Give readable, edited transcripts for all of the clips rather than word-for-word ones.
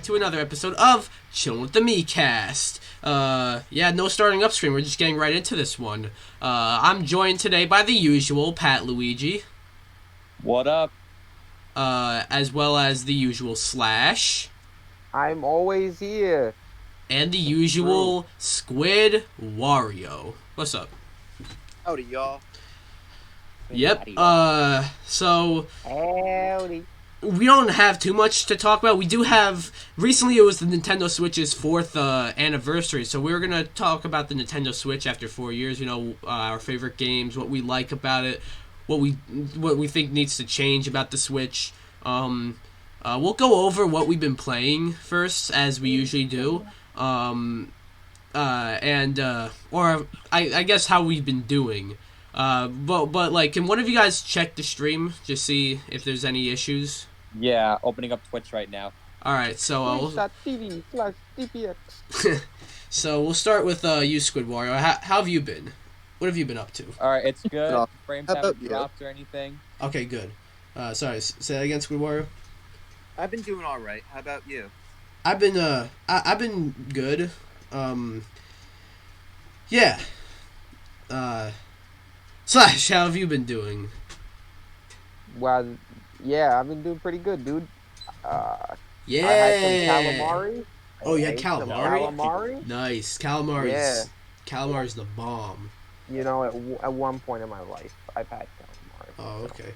to another episode of Chillin with the Miikcast. Yeah, no starting up screen. We're just getting right into this one. I'm joined today by the usual PatLuigi. What up? As well as the usual Slash. I'm always here. And the usual SquidWario. What's up? Howdy, y'all. Yep. So Howdy. we don't have too much to talk about. We do have... Recently, it was the Nintendo Switch's 4th anniversary, so we're going to talk about the Nintendo Switch after 4 years. You know, our favorite games, what we like about it, what we think needs to change about the Switch. We'll go over what we've been playing first, as we usually do. Or I guess how we've been doing. But like, can one of you guys check the stream, just see if there's any issues? Yeah, opening up Twitch right now. Alright, so Twitch.tv/DPX. so we'll start with you, SquidWario. How have you been? What have you been up to? Alright, it's good. Frames How haven't about you? dropped or anything. Okay, good. Sorry, say that again, SquidWario. I've been doing all right. How about you? I've been I've been good. Yeah. Slash, how have you been doing? Well, yeah, I've been doing pretty good, dude. Yeah. I had some calamari. Oh, you had ate some calamari? calamari. Nice. Calamari's the bomb. You know, at one point in my life, I've had calamari. Oh, okay.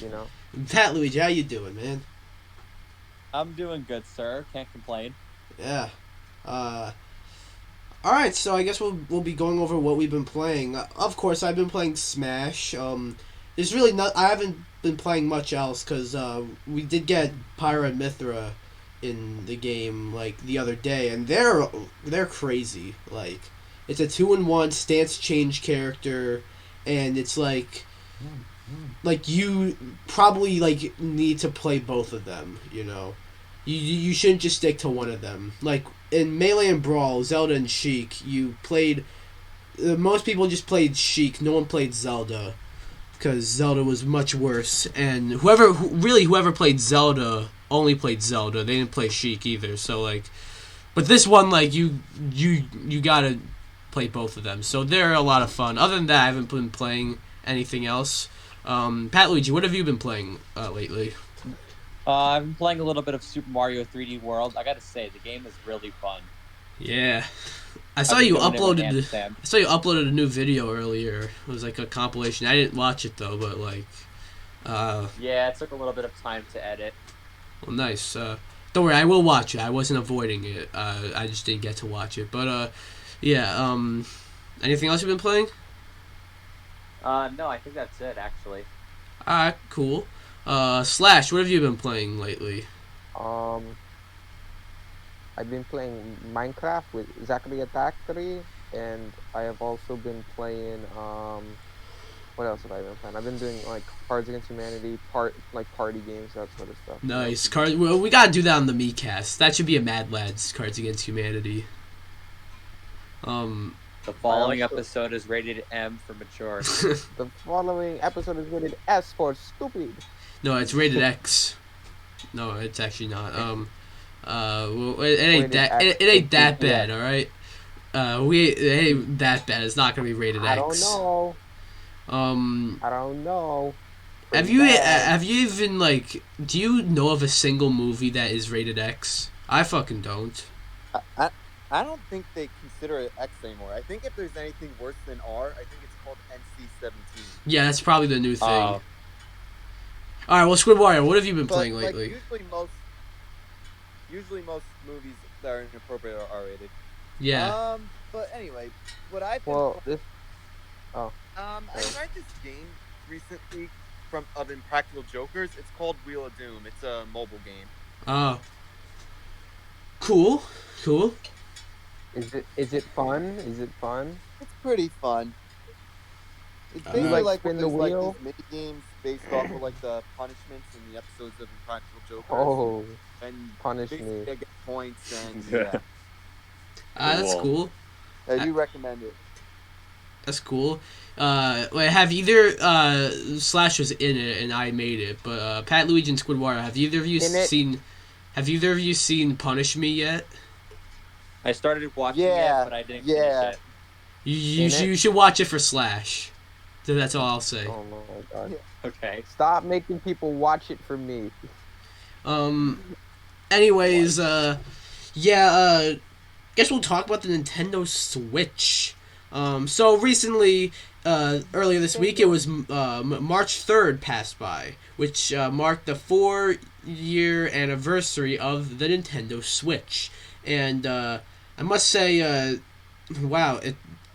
You know. PatLuigi, how you doing, man? I'm doing good, sir. Can't complain. Yeah. Alright, so I guess we'll be going over what we've been playing. Of course, I've been playing Smash. There's really I haven't been playing much else, because we did get Pyra and Mithra in the game, like, the other day, and they're crazy. Like, it's a 2-in-1 stance change character, and it's like you probably, like, need to play both of them, you know? You shouldn't just stick to one of them. Like, in Melee and Brawl, Zelda and Sheik, you played... most people just played Sheik, no one played Zelda, because Zelda was much worse, and whoever played Zelda only played Zelda, they didn't play Sheik either, so, like... But this one, like, you gotta play both of them, so they're a lot of fun. Other than that, I haven't been playing anything else. PatLuigi, what have you been playing lately? I've been playing a little bit of Super Mario 3D World. I gotta say, the game is really fun. Yeah. I saw you uploaded a new video earlier. It was like a compilation. I didn't watch it though, but like Yeah, it took a little bit of time to edit. Well, nice. Don't worry, I will watch it. I wasn't avoiding it. I just didn't get to watch it. But yeah, anything else you've been playing? No, I think that's it actually. Alright, cool. Slash, what have you been playing lately? I've been playing Minecraft with Zachary Attack 3, and I have also been playing, what else have I been playing? I've been doing, like, Cards Against Humanity, party games, that sort of stuff. Nice. Well, we gotta do that on the Miikcast. That should be a Mad Lads Cards Against Humanity. The following episode is rated M for mature. The following episode is rated S for stupid. No, it's rated X. No, it's actually not. Well, it ain't that. It ain't that bad. All right. It ain't that bad. It's not gonna be rated X. I don't know. I don't know. Have you even, like? Do you know of a single movie that is rated X? I fucking don't. I don't think they consider it X anymore. I think if there's anything worse than R, I think it's called NC-17. Yeah, that's probably the new thing. All right. Well, SquidWario, what have you been playing lately? Usually most movies that are inappropriate are R-rated. Yeah. But anyway, what I've been I tried this game recently of Impractical Jokers. It's called Wheel of Doom. It's a mobile game. Oh. Cool. Is it fun? Is it fun? It's pretty fun. It's basically like when there's like these mini games based off of like the punishments in the episodes of Impractical Jokers. Oh, and punish me. I get points and yeah. That's cool. I do recommend it. That's cool. Wait, have either Slash was in it and I made it, but PatLuigi and SquidWario, have either of you seen Have either of you seen Punish Me yet? I started watching it, but I didn't finish it. You should watch it for Slash. So that's all I'll say. Oh my god. Okay. Stop making people watch it for me. Anyways, guess we'll talk about the Nintendo Switch. So recently, earlier this week, it was March 3rd passed by, which marked the 4-year anniversary of the Nintendo Switch. And I must say, wow,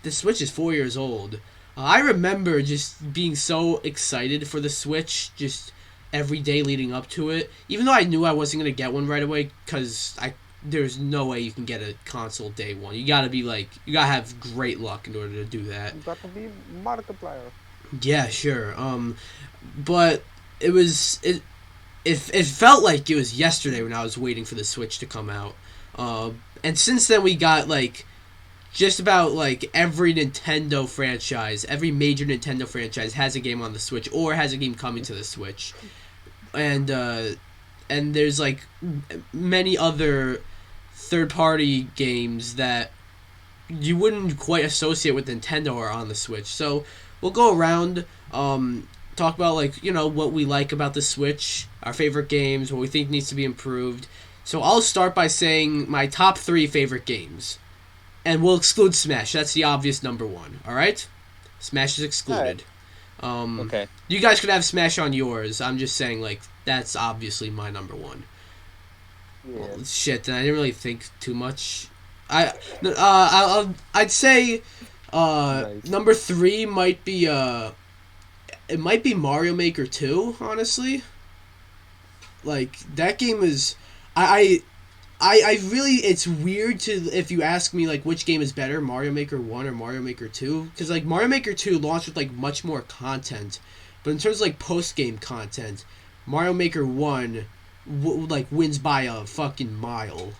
the Switch is 4 years old. I remember just being so excited for the Switch, just every day leading up to it. Even though I knew I wasn't going to get one right away, because there's no way you can get a console day one. You gotta have great luck in order to do that. You got to be multiplier. Yeah, sure. But it felt like it was yesterday when I was waiting for the Switch to come out. And since then we got just about every Nintendo franchise, every major Nintendo franchise has a game on the Switch or has a game coming to the Switch. And there's many other third-party games that you wouldn't quite associate with Nintendo are on the Switch. So we'll go around, talk about what we like about the Switch, our favorite games, what we think needs to be improved. So I'll start by saying my top 3 favorite games. And we'll exclude Smash. That's the obvious number 1. All right? Smash is excluded. Okay. You guys could have Smash on yours. I'm just saying, that's obviously my number 1. Yeah. Well, shit, then I didn't really think too much. I'd say Nice. number 3 might be it might be Mario Maker 2, honestly. That game is I really, it's weird if you ask me which game is better, Mario Maker 1 or Mario Maker 2, because Mario Maker 2 launched with much more content, but in terms of post-game content, Mario Maker 1 wins by a fucking mile,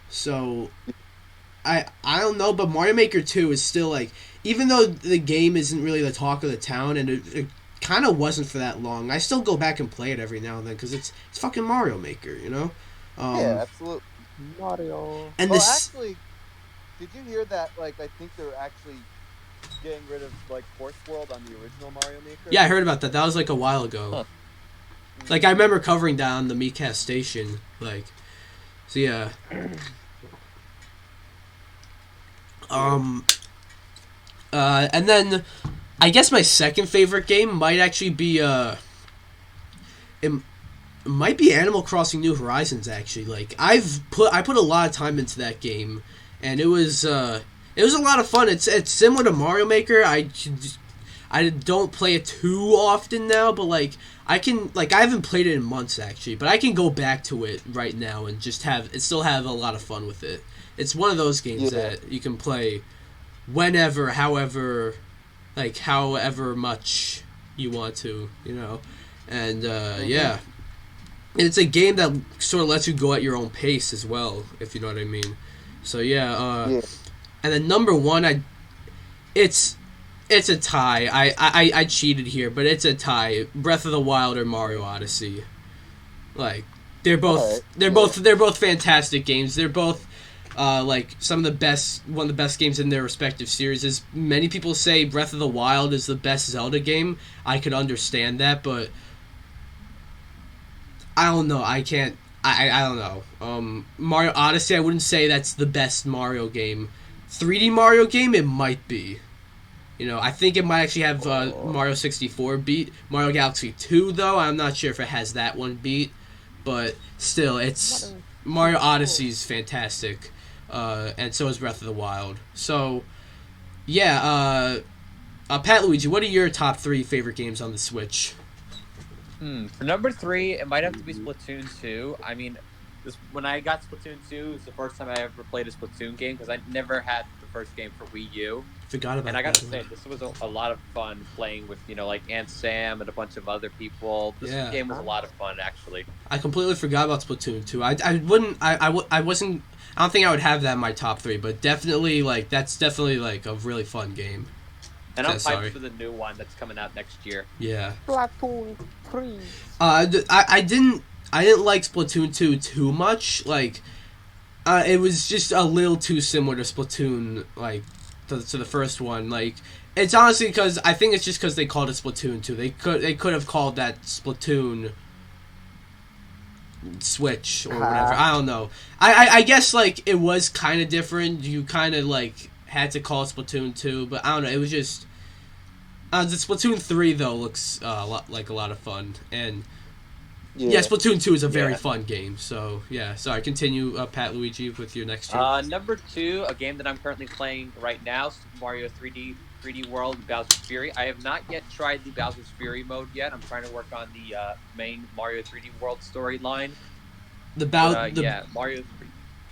so I don't know, but Mario Maker 2 is still even though the game isn't really the talk of the town, and it kind of wasn't for that long, I still go back and play it every now and then because it's fucking Mario Maker, yeah, absolutely. Mario. And actually, did you hear that? I think they're actually getting rid of Horse World on the original Mario Maker. Yeah, I heard about that. That was a while ago. Huh. I remember covering that on the Miikcast station. So yeah. And then I guess my second favorite game might actually be it might be Animal Crossing New Horizons, actually. I put a lot of time into that game, and it was a lot of fun. It's similar to Mario Maker. I don't play it too often now, but I can I haven't played it in months actually, but I can go back to it right now and just still have a lot of fun with it. It's one of those games that you can play whenever, however much you want to, and yeah. And it's a game that sort of lets you go at your own pace as well, if you know what I mean. So yeah, and then number 1, it's a tie. I cheated here, but it's a tie. Breath of the Wild or Mario Odyssey. They're both fantastic games. They're both one of the best games in their respective series. As many people say, Breath of the Wild is the best Zelda game. I could understand that, but I don't know. I don't know. Mario Odyssey, I wouldn't say that's the best Mario game. 3D Mario game, it might be. I think it might actually have Mario 64 beat. Mario Galaxy 2, though, I'm not sure if it has that one beat. But still, it's Mario Odyssey's fantastic. And so is Breath of the Wild. So, yeah. PatLuigi, what are your top 3 favorite games on the Switch? For number 3, it might have to be Splatoon 2. I mean, when I got Splatoon 2, it was the first time I ever played a Splatoon game because I never had the first game for Wii U. Forgot about that. And I gotta say, this was a lot of fun playing with, Aunt Sam and a bunch of other people. This game was a lot of fun, actually. I completely forgot about Splatoon 2. I wasn't, I don't think I would have that in my top 3, but definitely, that's definitely, a really fun game. And I'm hyped for the new one that's coming out next year. Yeah. Splatoon 3. I I didn't like Splatoon 2 too much. Like, it was just a little too similar to Splatoon, like, to the first one. Like, it's honestly because I think it's just because they called it Splatoon 2. They could have called that Splatoon Switch or whatever. I don't know. I guess, like, it was kind of different. You kind of, like, had to call it Splatoon 2, but I don't know. It was just... the Splatoon 3, though, looks a lot of fun. And, yeah Splatoon 2 is a very fun game. So, yeah. Sorry, continue, PatLuigi, with your next two. Number 2, a game that I'm currently playing right now, Super Mario 3D World, Bowser's Fury. I have not yet tried the Bowser's Fury mode yet. I'm trying to work on the main Mario 3D World storyline. Mario 3D.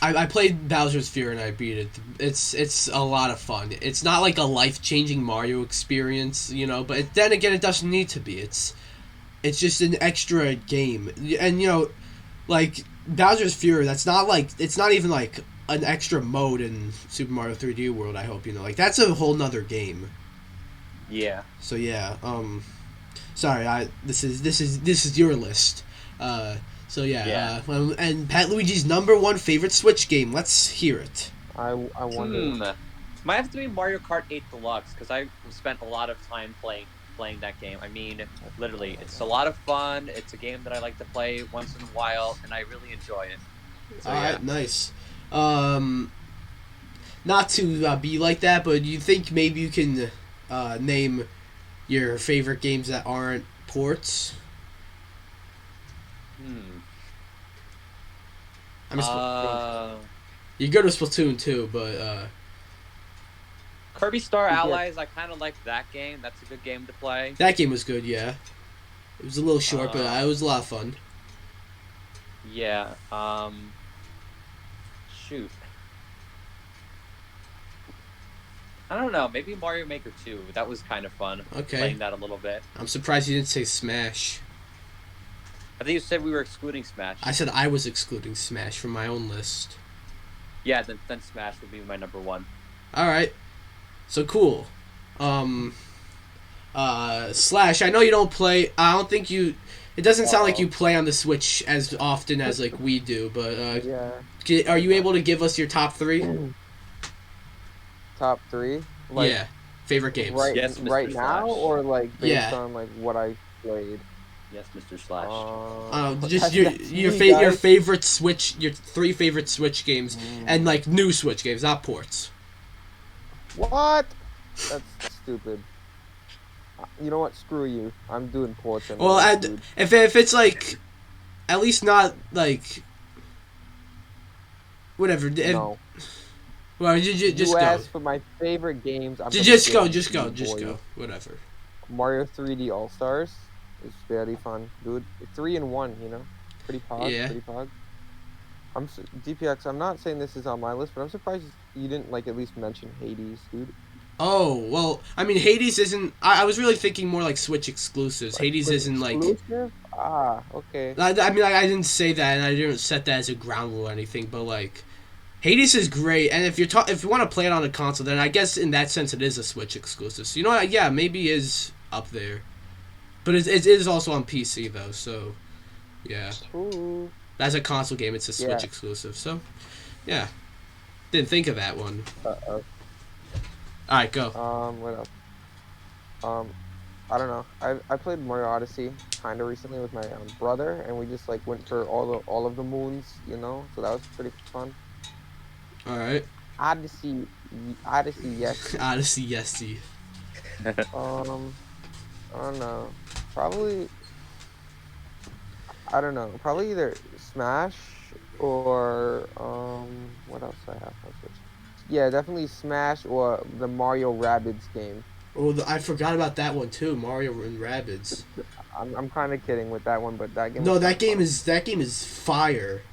I played Bowser's Fury and I beat it. It's a lot of fun. It's not like a life-changing Mario experience, you know, but then again, it doesn't need to be. It's just an extra game. And, you know, like, Bowser's Fury, it's not even like an extra mode in Super Mario 3D World, I hope you know. Like, that's a whole nother game. Yeah. So, yeah, sorry, this is your list. So yeah. And PatLuigi's number 1 favorite Switch game. Let's hear it. I wonder. Might have to be Mario Kart 8 Deluxe because I spent a lot of time playing that game. I mean, literally, it's a lot of fun. It's a game that I like to play once in a while, and I really enjoy it. So, all right, nice. Not to be like that, but you think maybe you can name your favorite games that aren't ports? I mean, you go to Splatoon 2, but Kirby Star Allies, I kind of like that game. That's a good game to play. That game was good, yeah. It was a little short, but it was a lot of fun. Yeah. Shoot. I don't know. Maybe Mario Maker 2. That was kind of fun. Okay. Playing that a little bit. I'm surprised you didn't say Smash. I think you said we were excluding Smash. I said I was excluding Smash from my own list. Yeah, then Smash would be my number 1. Alright. So cool. Slash, I know you don't play... I don't think you... It doesn't sound like you play on the Switch as often as, like, we do, but... yeah. Are you able to give us your top 3? Top 3? Like, yeah. Favorite games. Right, yes, Mr. right now, or, like, based Yeah. on, like, what I played? Yes, Mr. Slash. Just your favorite Switch, your 3 favorite Switch games, and like new Switch games, not ports. What? That's stupid. You know what? Screw you. I'm doing ports. Well, and if it's like, at least not like, whatever. No. Well, just you go. asked for my favorite games. Just go. Whatever. Mario 3D All Stars. It's very fun, dude. 3 in 1, you know, pretty pog. Yeah. Pretty pog. DPX. I'm not saying this is on my list, but I'm surprised you didn't like at least mention Hades, dude. Oh well, I mean Hades isn't. I was really thinking more like Switch exclusives. Like, Hades isn't exclusive? like. Okay. I mean, I didn't say that, and I didn't set that as a ground rule or anything. But like, Hades is great, and if you want to play it on a console, then I guess in that sense it is a Switch exclusive. So you know what? Yeah, maybe it is up there. But it is also on PC, though, so, yeah. Ooh. That's a console game, it's a Switch exclusive, so, yeah. Didn't think of that one. Alright, go. What else? I don't know. I played Mario Odyssey kind of recently with my brother, and we just, like, went for all of the moons, you know? So that was pretty fun. Alright. Odyssey, yes. Odyssey, yes. I don't know. Probably either Smash or what else do I have on Switch? Yeah, definitely Smash or the Mario Rabbids game. Oh, I forgot about that one too, Mario and Rabbids. I'm kind of kidding with that one, but that game. No, that game is fire.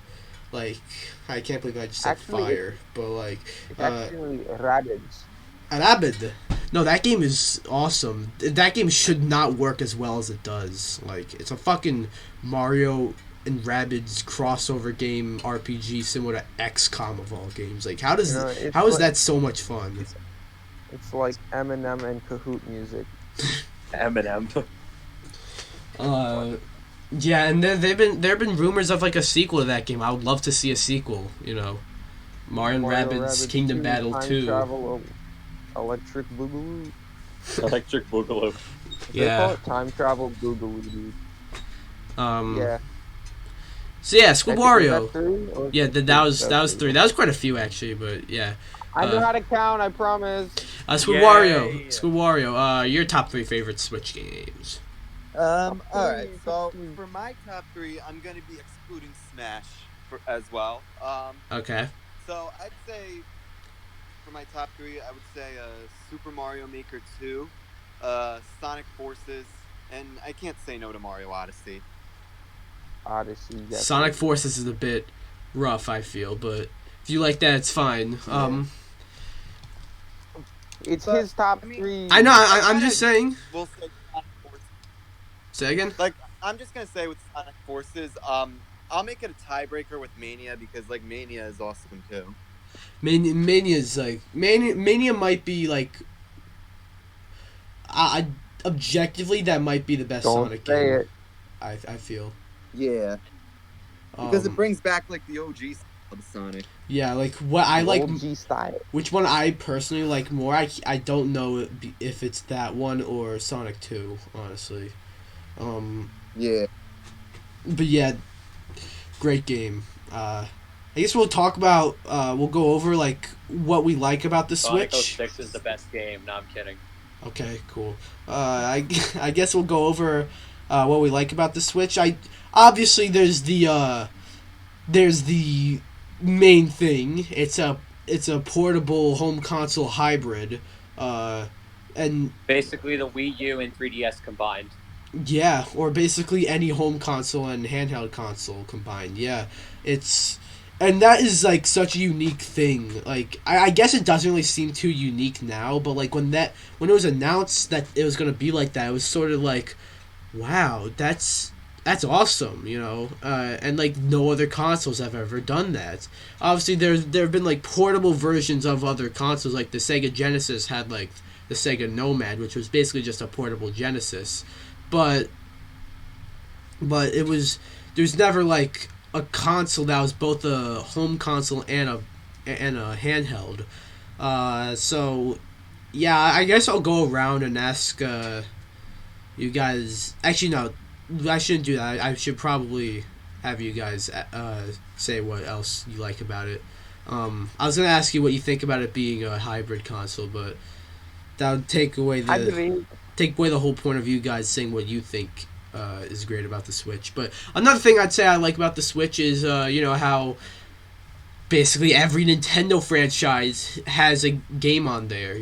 Like, I can't believe I just said fire, but like. It's actually Rabbids. Rabid. No, that game is awesome. That game should not work as well as it does. Like, it's a fucking Mario and Rabbids crossover game RPG similar to XCOM of all games. Like, how is that so much fun? It's like Eminem and Kahoot music. Eminem. Yeah, and there have been rumors of like a sequel to that game. I would love to see a sequel. Mario and Rabbids Kingdom 2, Battle Time 2. Travel, Electric Boogaloo. Electric Boogaloo. They call it Time Travel Boogaloo, dude. Yeah. So yeah, SquidWario. Yeah, that was 3. That was quite a few actually, but yeah. I know how to count. I promise. SquidWario. Your top 3 favorite Switch games. All right. So for my top 3, I'm gonna be excluding Smash as well. Okay. So I'd say for my top 3, I would say Super Mario Maker 2, Sonic Forces, and I can't say no to Mario Odyssey. Yes. Sonic Forces is a bit rough, I feel, but if you like that, it's fine. Yeah. It's his top 3. I know. I'm just saying. We'll say Sonic Forces. Say again. Like, I'm just gonna say with Sonic Forces, I'll make it a tiebreaker with Mania because like Mania is awesome too. Mania's like Mania might be like. Objectively, that might be the best Sonic game. It. I feel. Yeah. Because it brings back like the OG of Sonic. Yeah, like what I like. OG style. Which one I personally like more? I don't know if it's that one or Sonic 2, honestly. Yeah. But yeah, great game. I guess we'll talk about. We'll go over like what we like about the Sonic Switch. 06 is the best game. No, I'm kidding. Okay, cool. I guess we'll go over what we like about the Switch. Obviously there's the main thing. It's a portable home console hybrid, and basically the Wii U and 3DS combined. Yeah, or basically any home console and handheld console combined. Yeah, and that is like such a unique thing. Like I guess it doesn't really seem too unique now, but like when it was announced that it was gonna be like that, it was sort of like, wow, that's awesome, and like no other consoles have ever done that. Obviously, there have been like portable versions of other consoles, like the Sega Genesis had like the Sega Nomad, which was basically just a portable Genesis, but there's never like a console that was both a home console and a handheld. So yeah, I guess I'll go around and ask you guys. Actually, no, I shouldn't do that. I should probably have you guys say what else you like about it. I was gonna ask you what you think about it being a hybrid console, but that would take away the whole point of you guys saying what you think is great about the Switch. But another thing I'd say I like about the Switch is how basically every Nintendo franchise has a game on there.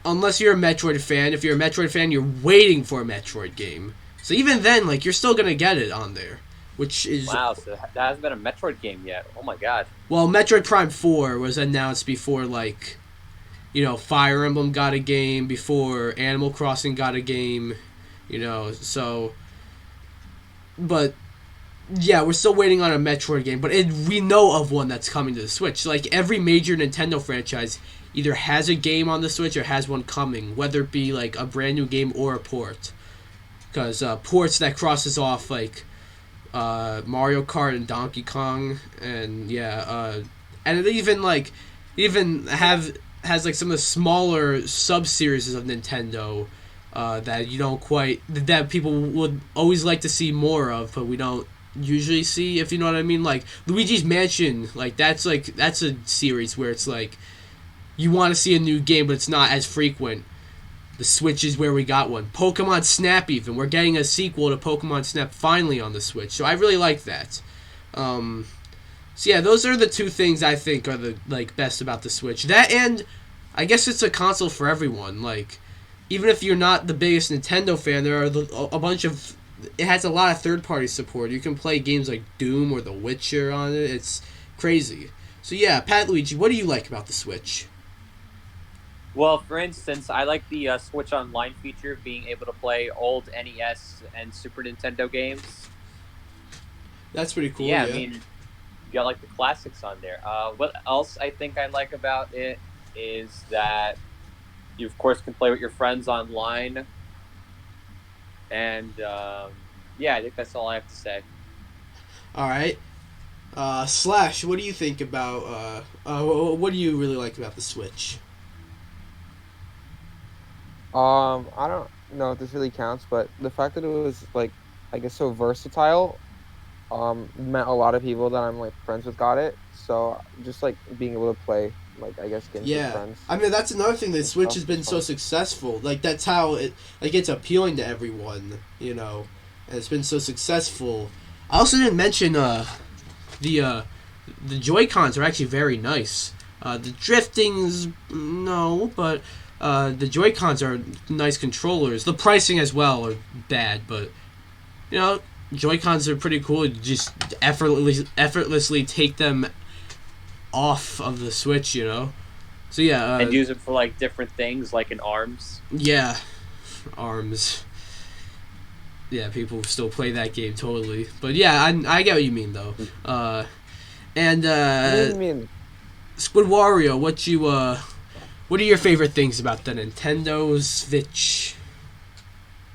Unless you're a Metroid fan. If you're a Metroid fan, you're waiting for a Metroid game. So even then, like, you're still gonna get it on there, which is wow. So that hasn't been a Metroid game yet. Oh my god. Well, Metroid Prime 4 was announced before, like, Fire Emblem got a game, before Animal Crossing got a game, so. But yeah, we're still waiting on a Metroid game, but we know of one that's coming to the Switch. Like, every major Nintendo franchise either has a game on the Switch or has one coming, whether it be like a brand new game or a port. Because ports that crosses off like Mario Kart and Donkey Kong, and and it even has like some of the smaller sub-series of Nintendo that people would always like to see more of, but we don't usually see, if you know what I mean. Like Luigi's Mansion, like that's a series where it's like you want to see a new game, but it's not as frequent. The Switch is where we got one. Pokemon Snap, even. We're getting a sequel to Pokemon Snap finally on the Switch, so I really like that. So yeah, those are the two things I think are the best about the Switch. That, and I guess it's a console for everyone. Like, even if you're not the biggest Nintendo fan, there are a bunch of... It has a lot of third-party support. You can play games like Doom or The Witcher on it. It's crazy. So yeah, PatLuigi, what do you like about the Switch? Well, for instance, I like the Switch Online feature, being able to play old NES and Super Nintendo games. That's pretty cool. Yeah, I mean, you got like the classics on there. What else I think I like about it is that you, of course, can play with your friends online. And yeah, I think that's all I have to say. All right. Slash, what do you think about? What do you really like about the Switch? I don't know if this really counts, but the fact that it was like, I guess, so versatile, meant a lot of people that I'm like friends with got it. So just like being able to play, like, I guess, games with friends. I mean, that's another thing. The Switch has been so fun. successful. Like, that's how it's appealing to everyone, you know, and it's been so successful. I also didn't mention the Joy-Cons are actually very nice. The drifting's no, but the Joy-Cons are nice controllers. The pricing as well are bad, but you know, Joy-Cons are pretty cool. You just effortlessly take them off of the Switch, you know. So yeah, and use it for like different things, like in ARMS. Yeah, ARMS. Yeah, people still play that game totally. But yeah, I get what you mean though. And What do you mean? SquidWario, what are your favorite things about the Nintendo Switch?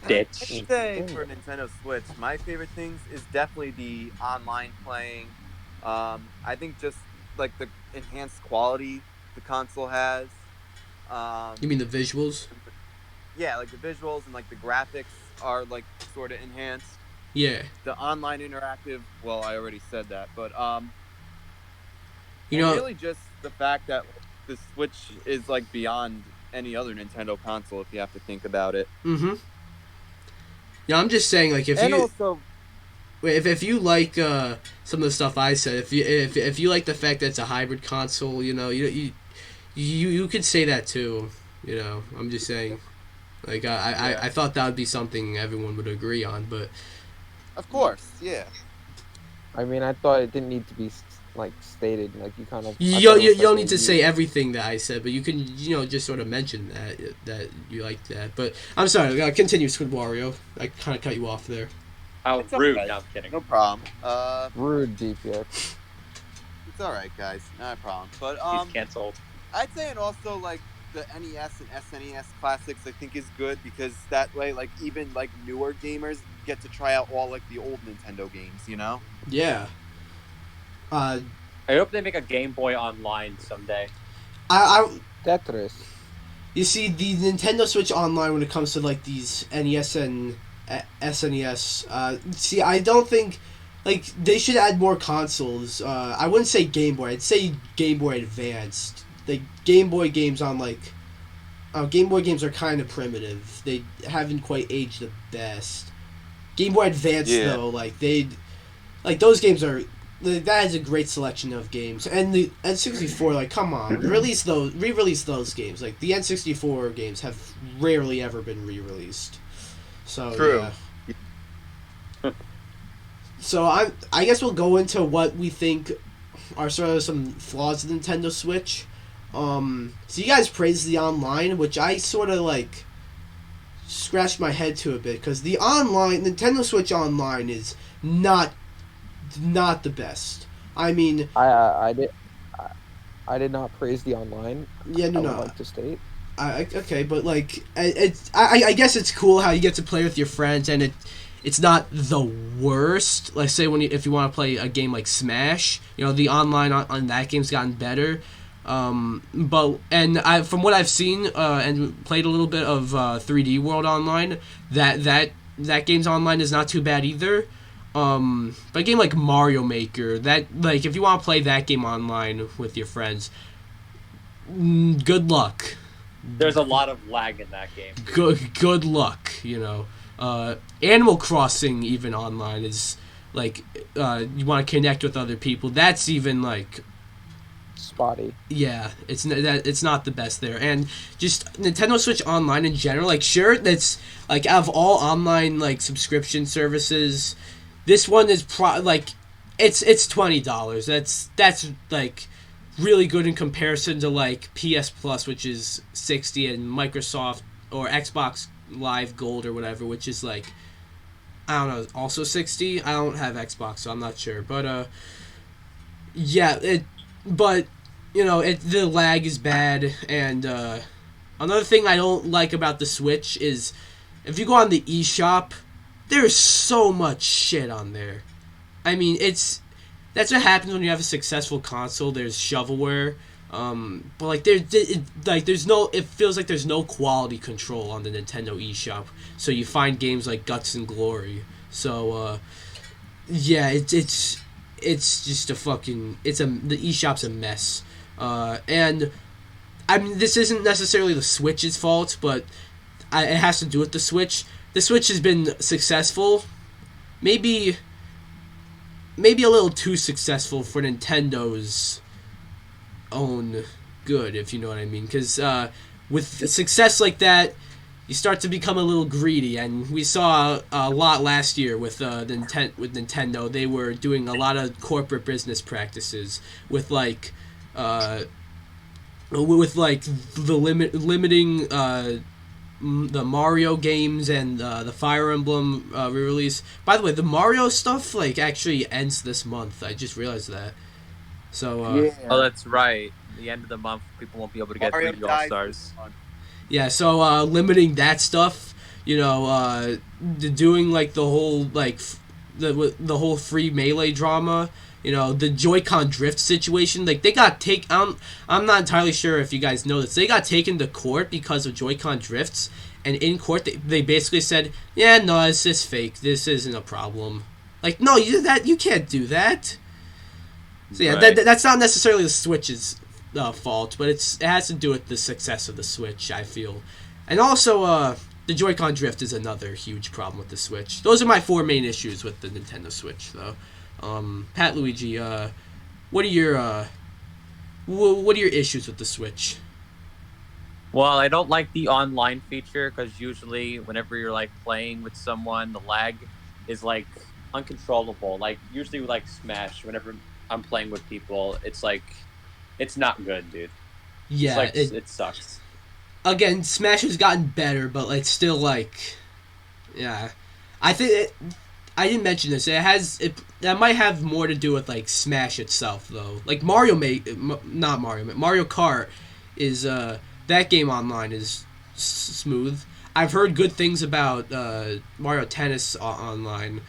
Bitch. I'd say for Nintendo Switch, my favorite things is definitely the online playing. I think just like the enhanced quality the console has. You mean the visuals? Yeah, like the visuals and like the graphics are like sort of enhanced. Yeah. The online interactive, well, I already said that, but you know, really just the fact that the Switch is like beyond any other Nintendo console if you have to think about it. Mm-hmm. Yeah, I'm just saying, like, if you like some of the stuff I said, if you like the fact that it's a hybrid console, you know, you could say that too. You know, I'm just saying, like, I thought that would be something everyone would agree on, but of course, yeah. I mean, I thought it didn't need to be like stated. Like, you kind of you don't need to say everything that I said, but you can, you know, just sort of mention that you like that. But I'm sorry, continue, SquidWario. I kind of cut you off there. Oh, It's rude. Okay. No, I'm kidding. No problem. Rude, DPX. It's all right, guys. Not a problem. But He's canceled. I'd say, and also like the NES and SNES classics, I think is good because that way, like even like newer gamers get to try out all like the old Nintendo games. You know? Yeah. I hope they make a Game Boy Online someday. Tetris. You see, the Nintendo Switch Online, when it comes to like these NES and SNES, see, I don't think like they should add more consoles. I wouldn't say Game Boy. I'd say Game Boy Advanced. The Game Boy games on like Game Boy games are kind of primitive. They haven't quite aged the best. Game Boy Advance though, like those games are. That is a great selection of games, and the N64, like, come on, re-release those games. Like the N64 games have rarely ever been re-released. So True. Yeah. So I guess we'll go into what we think are sort of some flaws of the Nintendo Switch. So you guys praised the online, which I sort of like scratched my head to a bit because the Nintendo Switch Online is not the best. I mean, I did not praise the online. Yeah, no. I would like to state. Okay, but like I guess it's cool how you get to play with your friends, and it's not the worst. Like, say if you want to play a game like Smash, you know, the online on that game's gotten better. From what I've seen and played a little bit of 3D World Online, that game's online is not too bad either. But a game like Mario Maker, that, like, if you want to play that game online with your friends, good luck. There's a lot of lag in that game. Good luck, you know. Animal Crossing, even online, is like you want to connect with other people. That's even like spotty. Yeah, it's not the best there. And just Nintendo Switch Online in general, like, sure, that's like, out of all online like subscription services, this one is it's $20. That's like really good in comparison to like PS Plus, which is $60, and Microsoft or Xbox Live Gold or whatever, which is like, I don't know, also $60. I don't have Xbox, so I'm not sure. But but you know, the lag is bad, and another thing I don't like about the Switch is if you go on the eShop, there's so much shit on there. I mean, that's what happens when you have a successful console. There's shovelware, but like there's no. It feels like there's no quality control on the Nintendo eShop. So you find games like Guts and Glory. So yeah, it's just a fucking the eShop's a mess. And I mean, this isn't necessarily the Switch's fault, but it has to do with the Switch. The Switch has been successful, maybe a little too successful for Nintendo's own good, if you know what I mean. Because with success like that, you start to become a little greedy, and we saw a lot last year with Nintendo. They were doing a lot of corporate business practices with like the limiting the Mario games and the Fire Emblem re-release. By the way, the Mario stuff like actually ends this month. I just realized that. So Yeah. Oh, that's right. The end of the month, people won't be able to get Mario 3D All died Stars. this month. yeah, so limiting that stuff. You know, doing like the whole like the whole free Melee drama. You know, the Joy-Con drift situation, like, they got I'm not entirely sure if you guys know this. They got taken to court because of Joy-Con drifts, and in court, they basically said, yeah, no, it's just fake. This isn't a problem. Like, no, you can't do that. So, yeah, Right. that's not necessarily the Switch's fault, but it has to do with the success of the Switch, I feel. And also, the Joy-Con drift is another huge problem with the Switch. Those are my 4 main issues with the Nintendo Switch, though. PatLuigi, what are your issues with the Switch? Well, I don't like the online feature because usually whenever you're like playing with someone, the lag is like uncontrollable. Like usually with like Smash, whenever I'm playing with people, it's like it's not good, dude. Yeah, It's like, it sucks. Again, Smash has gotten better, but it's still like, yeah, I think I didn't mention this. That might have more to do with like Smash itself, though. Like Mario Kart is that game online is smooth. I've heard good things about Mario Tennis online.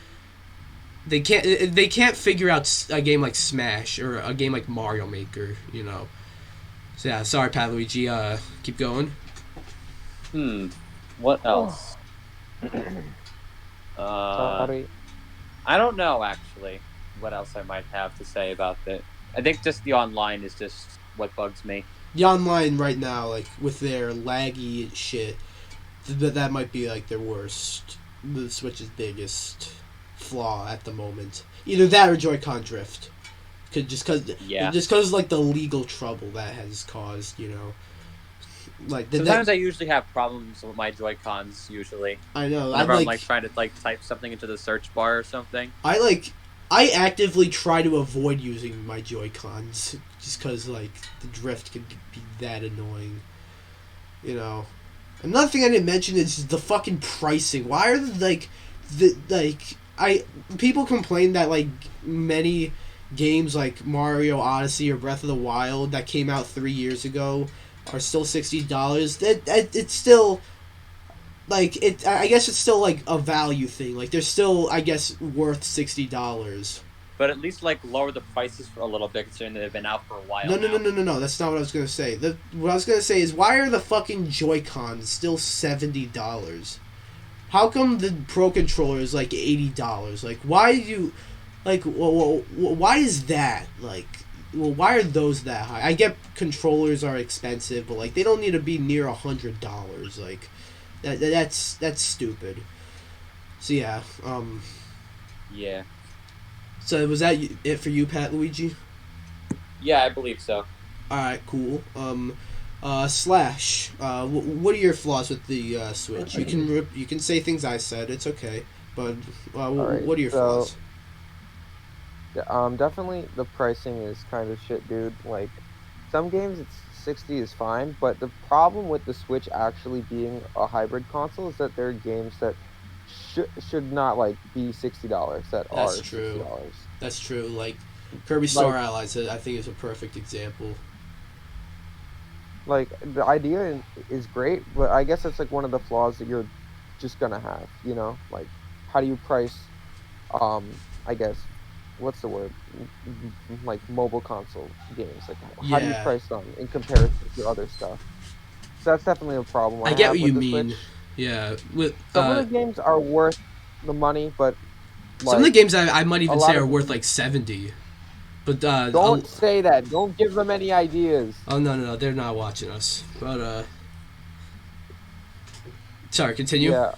They can't figure out a game like Smash or a game like Mario Maker, you know. So yeah, sorry, PatLuigi. Keep going. What else? Sorry. I don't know, actually, what else I might have to say about it. I think just the online is just what bugs me. The online right now, like, with their laggy shit, that might be, like, their worst, the Switch's biggest flaw at the moment. Either that or Joy-Con drift. Just because, like, the legal trouble that has caused, you know. Like Sometimes I usually have problems with my Joy-Cons, usually. I know. Whenever I'm, like, trying to, like, type something into the search bar or something. I actively try to avoid using my Joy-Cons just because, like, the drift can be that annoying. You know. Another thing I didn't mention is the fucking pricing. Why are people complain that, like, many games like Mario Odyssey or Breath of the Wild that came out 3 years ago are still $60. It's still, like, I guess it's still, like, a value thing. Like, they're still, I guess, worth $60. But at least, like, lower the prices for a little bit, considering they've been out for a while No. now. That's not what I was going to say. What I was going to say is, why are the fucking Joy-Cons still $70? How come the Pro Controller is, like, $80? Like, why do you... Like, well, why is that? Like... Well, why are those that high? I get controllers are expensive, but like they don't need to be near $100. Like, that's stupid. So yeah, Yeah. So was that it for you, PatLuigi? Yeah, I believe so. All right, cool. Slash. What are your flaws with the Switch? You can say things I said. It's okay. But Alright, what are your flaws? Yeah, definitely the pricing is kind of shit, dude. Like, some games it's 60 is fine, but the problem with the Switch actually being a hybrid console is that there are games that should not like be $60 that are $60. That's true. Like Kirby Star Allies, I think is a perfect example. Like, the idea is great, but I guess it's like one of the flaws that you're just gonna have. You know, like how do you price? I guess what's the word? Like mobile console games. Like how do you Yeah, price them in comparison to other stuff? So that's definitely a problem I I get have what with you the mean. Switch. Yeah, with Some of the games are worth the money, but some of the like games I might a even say lot are of worth them. like 70. But Don't say that. Don't give them any ideas. oh no, they're not watching us. But sorry, continue. Yeah.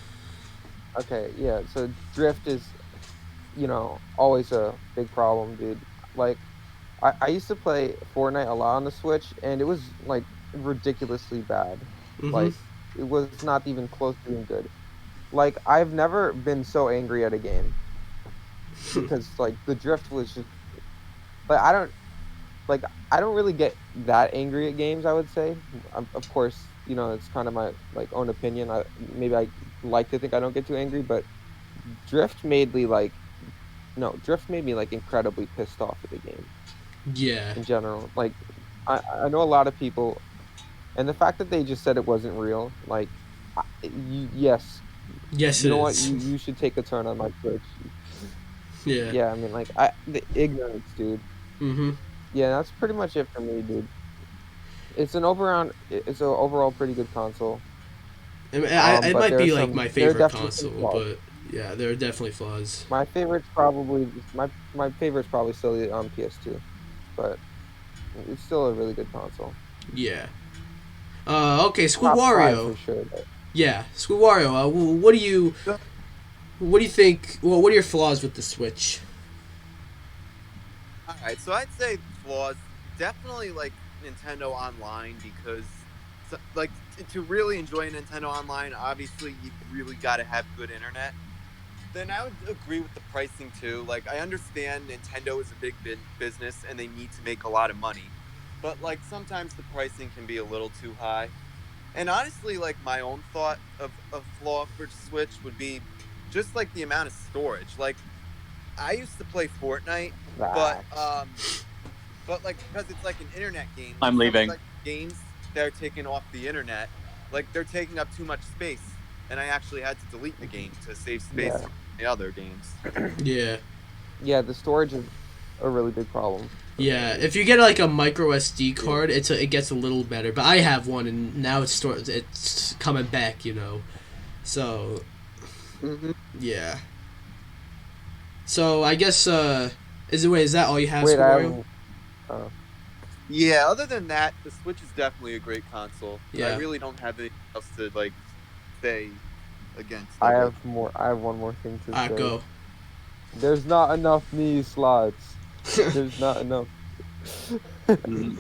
Okay. Yeah. So drift is, always a big problem, dude. Like, I used to play Fortnite a lot on the Switch, and it was like ridiculously bad. Mm-hmm. Like, it was not even close to being good. Like, I've never been so angry at a game because like the drift was just like I don't really get that angry at games. I would say, of course, it's kind of my like own opinion. Maybe I like to think I don't get too angry, but drift made me like no, drift made me like incredibly pissed off at the game Yeah. in general. Like I know a lot of people, and the fact that they just said it wasn't real, like yes, Yes, you it know what, is. you should take a turn on my Twitch. Yeah. Yeah, I mean like the ignorance, dude. Mm-hmm. Yeah, that's pretty much it for me, dude. It's an overall pretty good console. It But might be like my there are favorite definitely some console, flaws. but yeah, there are definitely flaws. My favorite's probably still the PS2, but it's still a really good console. Yeah. Okay, Top five SquidWario. for sure. Though. Yeah, SquidWario. What do you think? Well, what are your flaws with the Switch? All right, so I'd say flaws definitely like Nintendo Online because like to really enjoy Nintendo Online, obviously you really got to have good internet. Then I would agree with the pricing too. Like I understand Nintendo is a big business and they need to make a lot of money, but like sometimes the pricing can be a little too high. And honestly, like my own thought of a flaw for Switch would be just like the amount of storage. Like I used to play Fortnite, but Facts. like because it's like an internet game, like I'm some of leaving. the games that are taken off the internet, like they're taking up too much space, and I actually had to delete the game to save space Yeah, for the other games. Yeah. yeah. The storage is a really big problem for me, Yeah, at if least. you get like a micro SD Yeah. card, it gets a little better. But I have one, and now it's coming back. So Mm-hmm. yeah. So I guess is that all you have, Wait, I SquidWario? have. Uh, Yeah. Other than that, the Switch is definitely a great console. I Yeah. really don't have anything else to like say against I of it. have more. I have one more thing to Alright, say. go. There's not enough Mii slots. There's not enough. Mhm.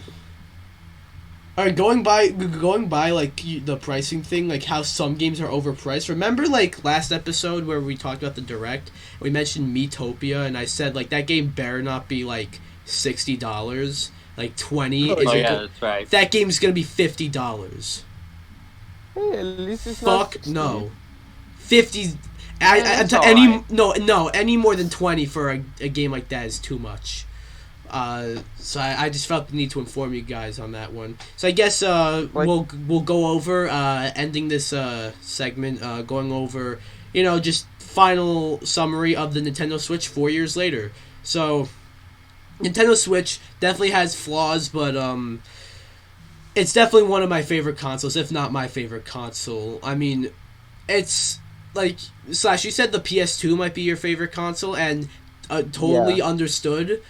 All right, going by like the pricing thing, like how some games are overpriced. Remember, like last episode where we talked about the direct, we mentioned Miitopia, and I said like that game better not be like $60. Like 20 Oh is Oh a yeah. yeah, good. that's right. That game's gonna be $50. Hey, at least it's not Fuck 60. no, 50. That's Any alright. no any more than 20 for a game like that is too much. So I just felt the need to inform you guys on that one. So I guess Like, we'll go over ending this segment, going over just final summary of the Nintendo Switch 4 years later. So Nintendo Switch definitely has flaws, but it's definitely one of my favorite consoles, if not my favorite console. I mean, it's like Slash. You said the PS2 might be your favorite console, and yeah, totally understood.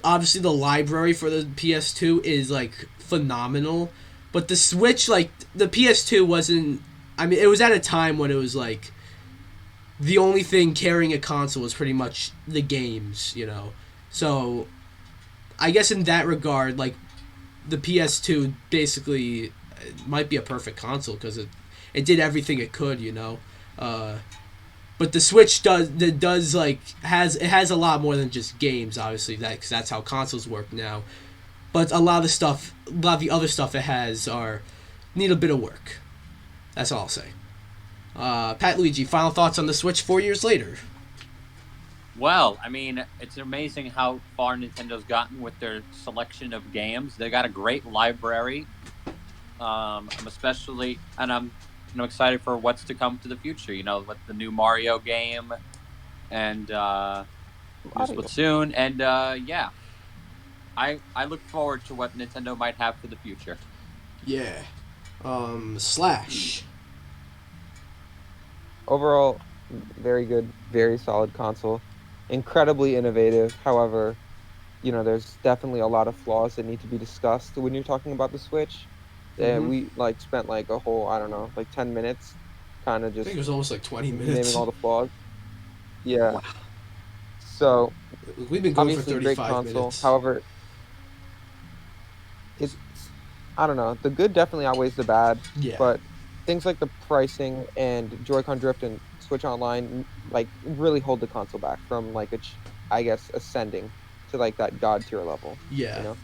Obviously, the library for the PS2 is like phenomenal, but the Switch, like the PS2, wasn't. I mean, it was at a time when it was like the only thing carrying a console was pretty much the games. So I guess in that regard, like the PS2 basically might be a perfect console because it did everything it could. Uh, but the Switch does like has a lot more than just games, obviously, cause that's how consoles work now. But a lot of the other stuff it has are need a bit of work. That's all I'll say. PatLuigi, final thoughts on the Switch 4 years later? Well, I mean, it's amazing how far Nintendo's gotten with their selection of games. They got a great library. I'm especially, and I'm I'm excited for what's to come to the future. With the new Mario game and new Splatoon, and yeah, I look forward to what Nintendo might have for the future. Yeah. Slash. Overall, very good, very solid console. Incredibly innovative. However, there's definitely a lot of flaws that need to be discussed when you're talking about the Switch. We spent a whole, I don't know, 10 minutes kind of I just think it was almost 20 naming minutes. all the flaws. Yeah. Wow. So we've been going obviously for great 35 console. minutes. However, it's, I don't know, the good definitely outweighs the bad. Yeah. But things like the pricing and Joy-Con drift and Switch Online really hold the console back from I guess ascending to that god tier level. Yeah.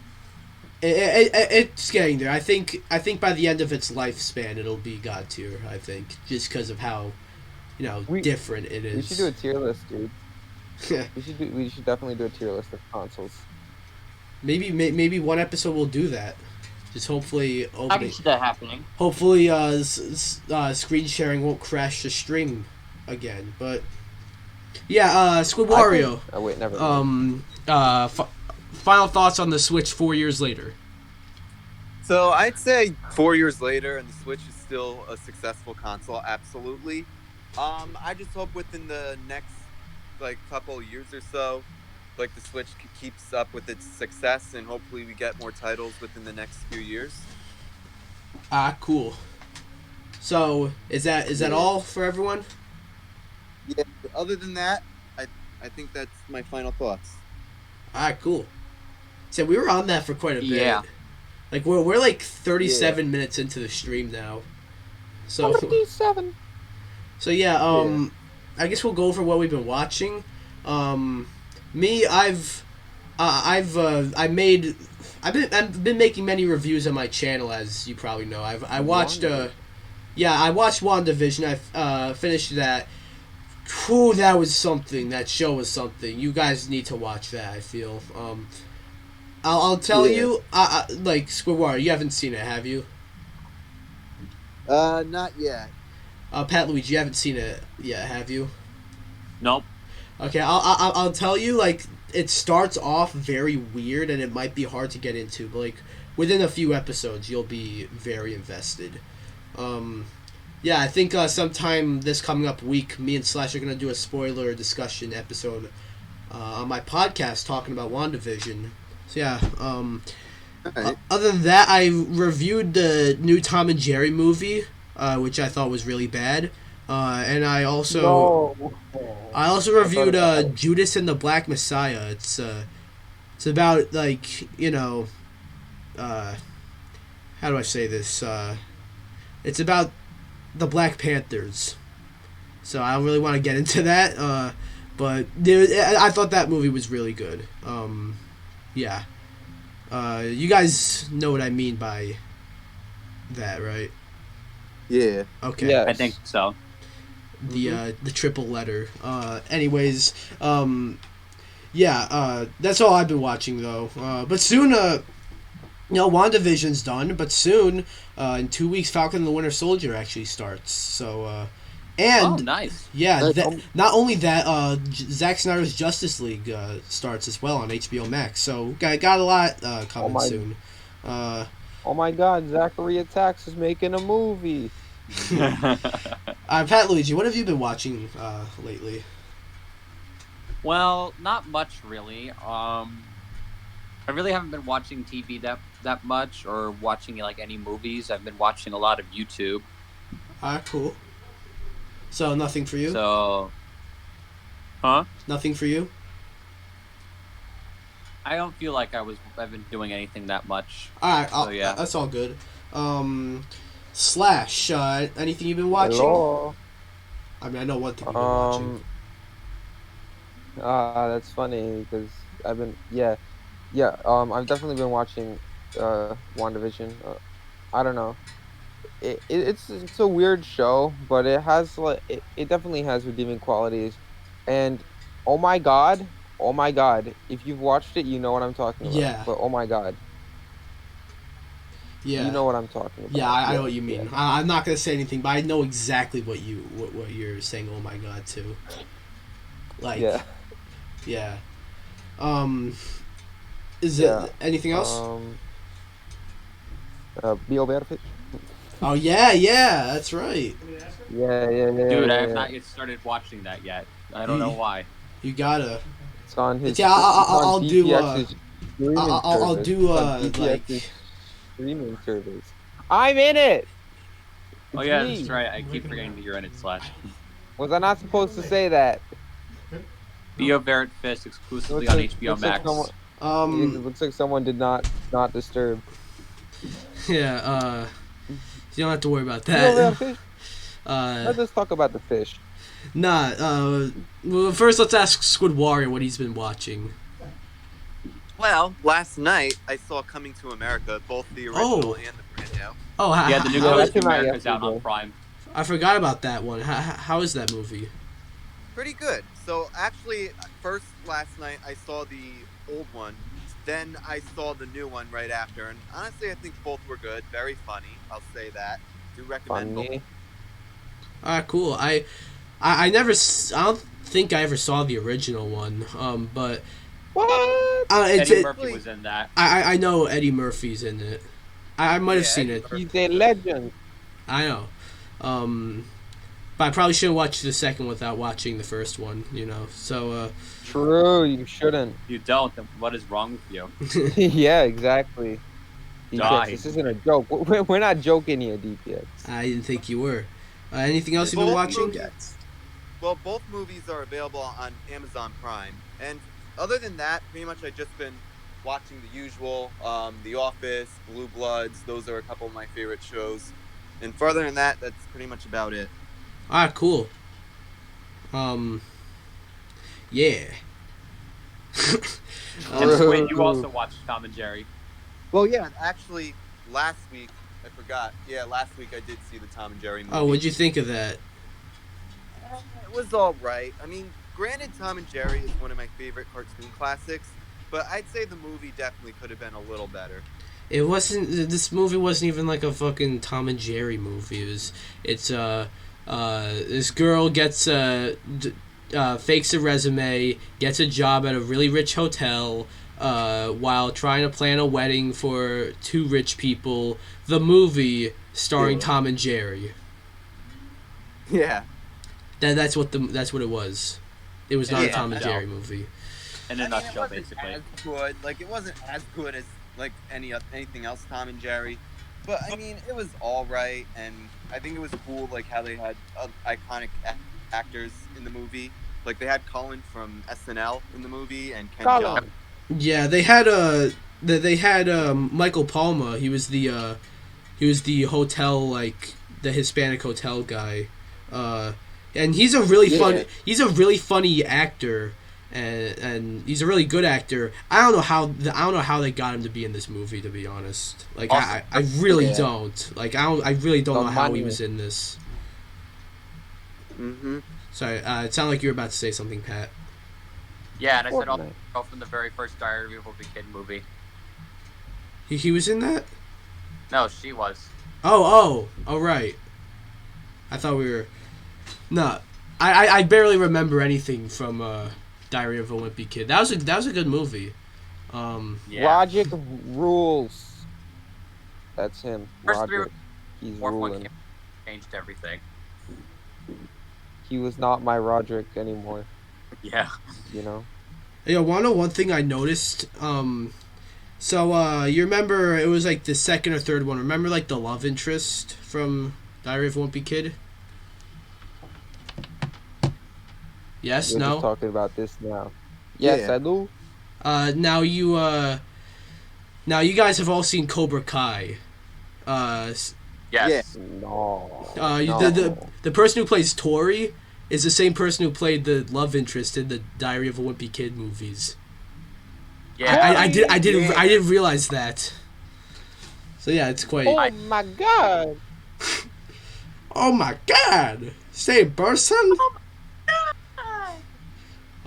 It's getting there. I think by the end of its lifespan, it'll be god tier. I think just because of how, different it is. We should do a tier list, dude. We should definitely do a tier list of consoles. Maybe one episode we'll do that. Just hopefully. I can see that happening. Hopefully, screen sharing won't crash the stream again. But yeah, SquidWario. Oh wait, never. Final thoughts on the Switch 4 years later. So I'd say 4 years later, and the Switch is still a successful console. Absolutely. I just hope within the next couple of years or so, the Switch keeps up with its success, and hopefully we get more titles within the next few years. Cool. So is that all for everyone? Yeah. Other than that, I think that's my final thoughts. Cool. So we were on that for quite a bit. Yeah. We're 37 minutes into the stream now. So 37. So yeah, I guess we'll go over what we've been watching. Me, I've been making many reviews on my channel, as you probably know. I watched WandaVision. I finished that. Whew, that was something. That show was something. You guys need to watch that, I feel. I'll tell you, SquidWario, you haven't seen it, have you? Not yet. PatLuigi, you haven't seen it yet, have you? Nope. Okay, I'll tell you, it starts off very weird, and it might be hard to get into, but, within a few episodes, you'll be very invested. Yeah, I think sometime this coming up week, me and Slash are going to do a spoiler discussion episode on my podcast talking about WandaVision. So, yeah, Right. Other than that, I reviewed the new Tom and Jerry movie, which I thought was really bad. And I also reviewed Judas and the Black Messiah. It's about how do I say this? It's about the Black Panthers. So I don't really want to get into that. But I thought that movie was really good. Yeah. You guys know what I mean by that, right? Yeah. Okay. Yes. I think so. The triple letter. Anyways, yeah. That's all I've been watching though. But soon, WandaVision's done. But soon, in 2 weeks, Falcon and the Winter Soldier actually starts. So, and nice. yeah, not only that, Zack Snyder's Justice League starts as well on HBO Max. So got a lot coming soon. Oh my God, Zachary Attacks is making a movie. PatLuigi, what have you been watching lately? Well, not much really. I really haven't been watching TV that much, or watching any movies. I've been watching a lot of YouTube. Cool. So nothing for you? So, huh? Nothing for you? I don't feel like I've been doing anything that much. Alright, So, yeah. That's all good. Slash, anything you've been watching? Hello. I mean, I know one thing you've been watching. That's funny because I've definitely been watching WandaVision. I don't know. It's a weird show, but it has it definitely has redeeming qualities. And oh my god, if you've watched it, you know what I'm talking about. Yeah. But oh my god. Yeah. You know what I'm talking about. Yeah, I know what you mean. I'm not gonna say anything, but I know exactly what you're saying. Oh my god, too. Like, yeah. Is it anything else? Bio Verfish. Oh yeah, that's right. Yeah. Dude, I have not yet started watching that yet. I don't know why. You gotta. It's on his. Yeah, I'll do. DPX's I'll do like. Streaming service. I'm in it. Oh yeah, that's right. I keep forgetting that you're in it, Slash. Was I not supposed to say that? Bio Barrett Fist exclusively on HBO Max. It looks like someone did not disturb. Yeah. You don't have to worry about that. Let's just talk about the fish. Nah. Well, first let's ask SquidWario what he's been watching. Well, last night I saw Coming to America, both the original and the brand new. Oh, yeah, the new Coming to America is out on Prime. I forgot about that one. How is that movie? Pretty good. So actually, first last night I saw the old one, then I saw the new one right after, and honestly I think both were good. Very funny, I'll say that. Do recommend both. Cool. I don't think I ever saw the original one. But what? Eddie Murphy was in that. I know Eddie Murphy's in it. I might have seen it. He's a legend. I know. But I probably shouldn't watch the second without watching the first one, you know. So True, you shouldn't. You don't. Then what is wrong with you? Yeah, exactly. DPX, this isn't a joke. We're not joking here, DPX. I didn't think you were. Anything else you've been watching? Well, both movies are available on Amazon Prime, and other than that, pretty much I've just been watching the usual, The Office, Blue Bloods. Those are a couple of my favorite shows. And further than that, that's pretty much about it. Cool. Yeah. And Squid, you also watched Tom and Jerry. Well, yeah, actually, last week, I forgot. Yeah, last week I did see the Tom and Jerry movie. Oh, what'd you think of that? It was all right. I mean, granted, Tom and Jerry is one of my favorite cartoon classics, but I'd say the movie definitely could have been a little better. It wasn't. This movie wasn't even like a fucking Tom and Jerry movie. It's this girl gets fakes a resume, gets a job at a really rich hotel, while trying to plan a wedding for two rich people. The movie starring Tom and Jerry. Yeah. That's what it was. It was not a Tom and Jerry movie. In a nutshell, basically. As good. Like, it wasn't as good as like anything else Tom and Jerry, but I mean it was all right, and I think it was cool like how they had iconic actors in the movie. Like they had Colin from SNL in the movie and Ken Jeong. Yeah, they had Michael Palma. He was the hotel, like the Hispanic hotel guy, and he's a really funny actor. And he's a really good actor. I don't know how they got him to be in this movie, to be honest. Like I really don't. Like I really don't know how he was in this. Mhm. Sorry, it sounded like you were about to say something, Pat. Yeah, and I said also from the very first Diary of a Wimpy Kid movie. He was in that? No, she was. Oh, right. I thought we were. No, I barely remember anything from Diary of a Wimpy Kid. That was a good movie. Logic rules. That's him. Logic. He's ruling. Changed everything. He was not my Roderick anymore. Yeah. You know. Hey, I want to know one thing I noticed. So you remember it was like the second or third one. Remember like the love interest from Diary of a Wimpy Kid? Yes, We're no. just talking about this now. Yes, Yeah. I do. Now you guys have all seen Cobra Kai. Yes. Yeah. No. The person who plays Tori is the same person who played the love interest in the Diary of a Wimpy Kid movies. Yeah. I didn't realize that. So yeah, it's quite. Oh my god. Oh my god! Same person?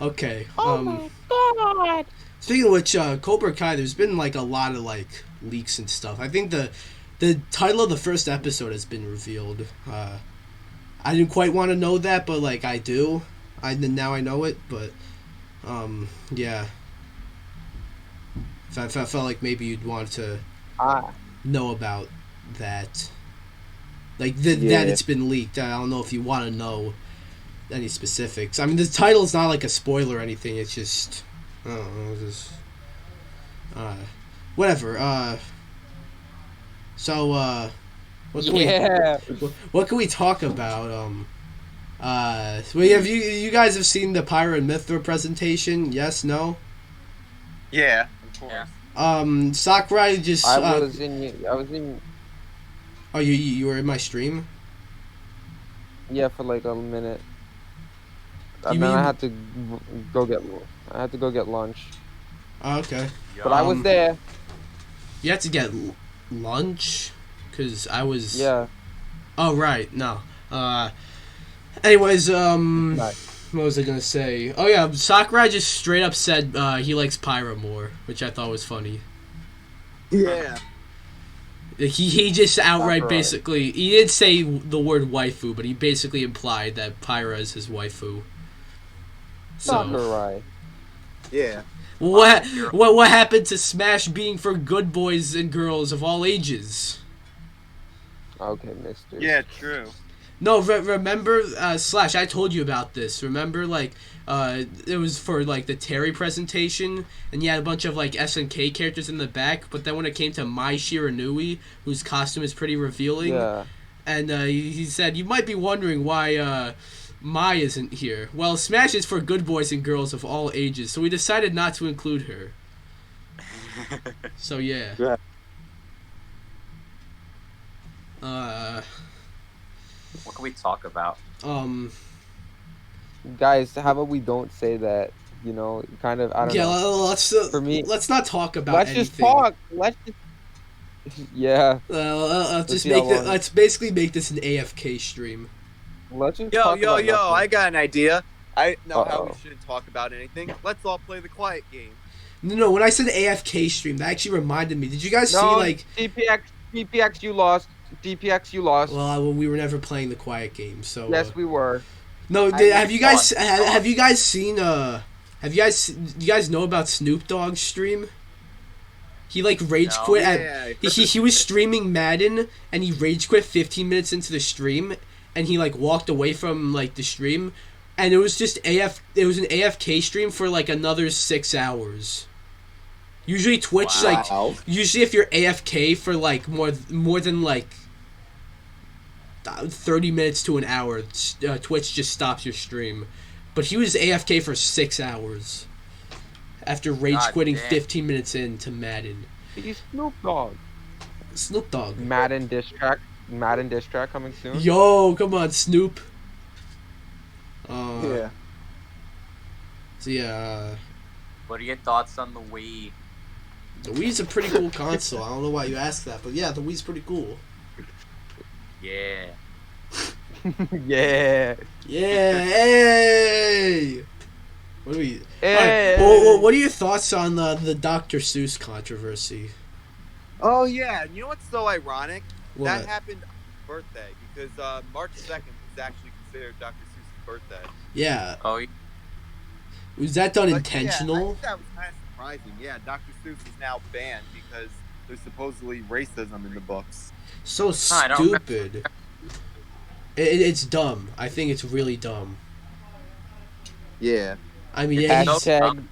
Okay. Oh my god. Speaking of which, Cobra Kai, there's been like a lot of like leaks and stuff. I think the title of the first episode has been revealed. I didn't quite want to know that, but like I do. Now I know it, but yeah. I felt like maybe you'd want to know about that. Like that it's been leaked. I don't know if you want to know any specifics. I mean, the title's not like a spoiler or anything. It's just, I don't know, just whatever. So what can we talk about? Have you guys have seen the Pyra and Mithra presentation? Yes, no. Yeah, of course. Sakurai just. I was in. Oh, you were in my stream? Yeah, for like a minute. You And then mean- I had to go get lunch. Oh, okay. But I was there. You had to get lunch? Because I was... Yeah. Oh, right. No. Anyways, Right. what was I going to say? Oh, yeah. Sakurai just straight up said he likes Pyra more, which I thought was funny. Yeah. He just outright Sakurai. basically... He did say the word waifu, but he basically implied that Pyra is his waifu. So... Sakurai. Yeah. What happened to Smash being for good boys and girls of all ages? Okay, mister. Yeah, true. No, remember, Slash, I told you about this. Remember, like, it was for, like, the Terry presentation, and you had a bunch of, like, SNK characters in the back, but then when it came to Mai Shiranui, whose costume is pretty revealing, Yeah. and he said, you might be wondering why, Mai isn't here. Well, Smash is for good boys and girls of all ages, so we decided not to include her. So, yeah. Yeah. What can we talk about? Guys, how about we don't say that? You know, kind of. I don't yeah, know. let's For me, let's not talk about let's anything. just talk. Let's just. Yeah. Just see how long- let's basically make this an AFK stream. Let's just Yo, talk yo, about yo! nothing. I got an idea. I know how we Uh-oh. shouldn't talk about anything. Let's all play the quiet game. No, when I said AFK stream, that actually reminded me. Did you guys see No, like? DPX, you lost. DPX, you lost. Well, we were never playing the quiet game, so. Yes, we were. No, I have you guys thought- have you guys seen do you guys know about Snoop Dogg's stream? He like rage No. quit Yeah, he was streaming Madden and he rage quit 15 minutes into the stream and he like walked away from like the stream and it was just it was an AFK stream for like another 6 hours. Usually Twitch like usually if you're AFK for like more than like 30 minutes to an hour, Twitch just stops your stream. But he was AFK for 6 hours after rage God quitting damn. 15 minutes into Madden. He's Snoop Dogg. Snoop Dogg. Madden diss track coming soon. Yo, come on, Snoop. So yeah, What are your thoughts on the Wii? the Wii's a pretty cool console. I don't know why you asked that, but yeah, the Wii's pretty cool. Yeah. Yeah. Yeah, hey! What do we? Hey. Alright, well, what are your thoughts on the Dr. Seuss controversy? Oh yeah, and you know what's so ironic? What? That happened on his birthday because March 2nd is actually considered Dr. Seuss's birthday. Yeah, Oh, was that done But, intentional? Yeah, I think that was kind of surprising. Yeah, Dr. Seuss is now banned because there's supposedly racism in the books. So I don't stupid. It's dumb. I think it's really dumb. Yeah. I mean, Hashtag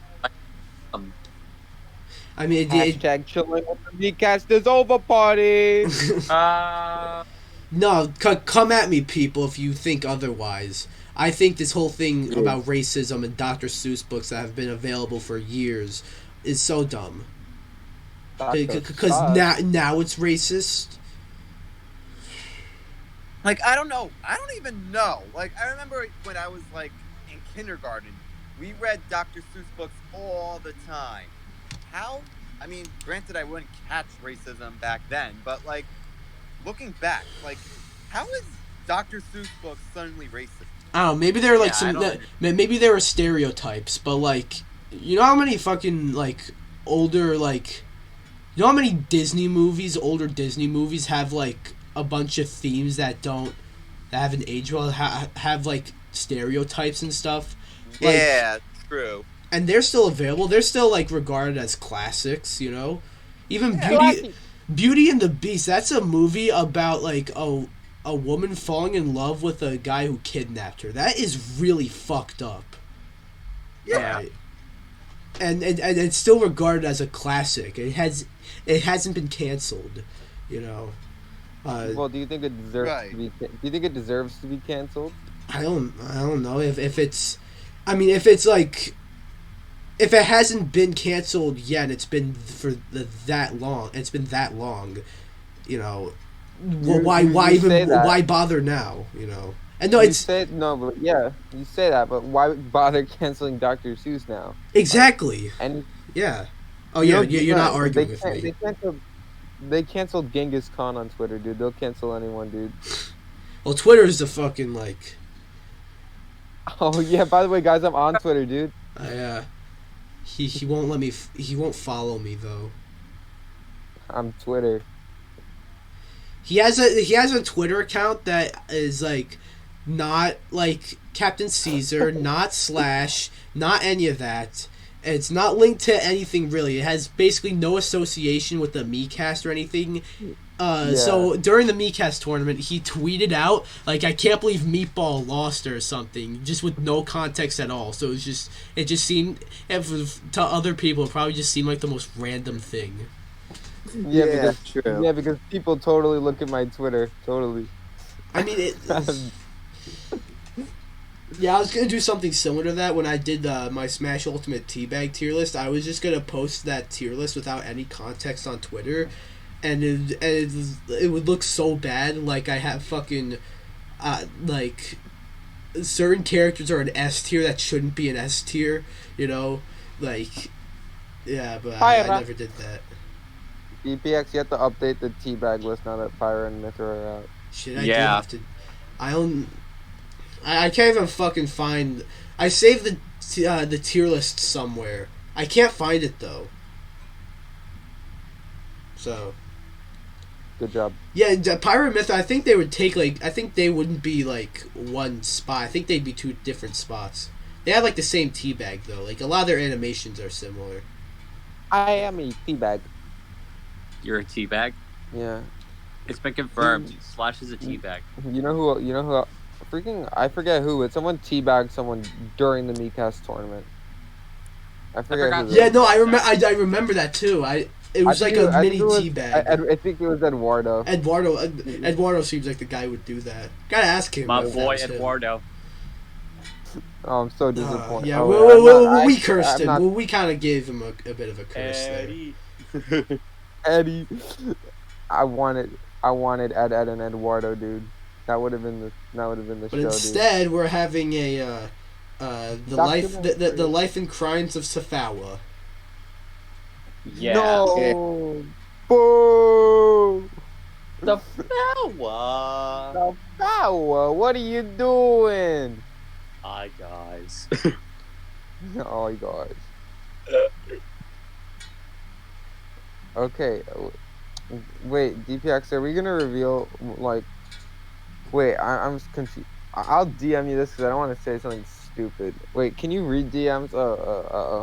I mean, hashtag chilling with the Miikcast is over party. no, come at me, people, if you think otherwise. I think this whole thing about racism and Dr. Seuss books that have been available for years is so dumb. Because now it's racist. Like, I don't know. I don't even know. Like, I remember when I was, like, in kindergarten, we read Dr. Seuss books all the time. How? I mean, granted, I wouldn't catch racism back then, but, like, looking back, like, how is Dr. Seuss books suddenly racist? I don't know, maybe there are, like, Yeah, maybe there are stereotypes, but, like, you know how many fucking, like, older, like, You know how many Disney movies, older Disney movies, have like a bunch of themes that haven't aged well, have like stereotypes and stuff. Like, Yeah, true. and they're still available. They're still like regarded as classics. You know, even Classic. Beauty and the Beast. That's a movie about like a woman falling in love with a guy who kidnapped her. That is really fucked up. Yeah. And it's still regarded as a classic. It hasn't been canceled, you know. Well, do you think it deserves to be? Do you think it deserves to be canceled? I don't know if it's, I mean, if it's like, if it hasn't been canceled yet, and it's been for that long. It's been that long, you know. Why bother now? You know. And no, you it's you say that, but why bother canceling Dr. Seuss now? exactly. Like, and Yeah. Oh yeah, you're not arguing with me. They canceled Genghis Khan on Twitter, dude. They'll cancel anyone, dude. Well, Twitter's the fucking like. Oh yeah. By the way, guys, I'm on Twitter, dude. He won't let me. He won't follow me though. I'm Twitter. He has a Twitter account that is like not like Captain Caesar, not Slash, not any of that. It's not linked to anything really. It has basically no association with the Miikcast or anything. So during the Miikcast tournament, he tweeted out like, "I can't believe Meatball lost" or something, just with no context at all. So it just seemed, to other people, it probably just seemed like the most random thing. Yeah, true. Yeah, because people totally look at my Twitter. Totally. I mean, yeah, I was gonna do something similar to that when I did my Smash Ultimate Teabag tier list. I was just gonna post that tier list without any context on Twitter, and it would look so bad. Like I have fucking, like, certain characters are an S tier that shouldn't be an S tier. You know, like, yeah, but I never did that. DPX, you have to update the teabag list now that Pyra and Mithra are out. Shit, I do have to. I can't even fucking find. I saved the tier list somewhere. I can't find it though. So. Good job. Yeah, Pyro Myth. I think they would take like. I think they wouldn't be like one spot. I think they'd be two different spots. They have like the same teabag though. Like a lot of their animations are similar. I am a teabag. You're a teabag? Yeah. It's been confirmed. Slash is a teabag. You know who? Freaking, I forget who. It's someone teabagged someone during the Miikcast tournament. I forget who. Yeah, no, I remember that too. It was like a mini teabag. I think it was Eduardo. Eduardo seems like the guy who would do that. Gotta ask him. My boy Eduardo. Oh, I'm so disappointed. Yeah, we cursed him. We kind of gave him a bit of a curse there. Eddie. I wanted Ed and Eduardo, dude. That would have been the But show. Instead, dude. we're having the life and crimes of Safawa. Yeah. No. Boo. Safawa. Safawa, what are you doing? Hi guys. Oh, guys. Okay, wait, DPX, are we gonna reveal, like, wait, I'm confused. I'll DM you this because I don't want to say something stupid. Wait, can you read DMs?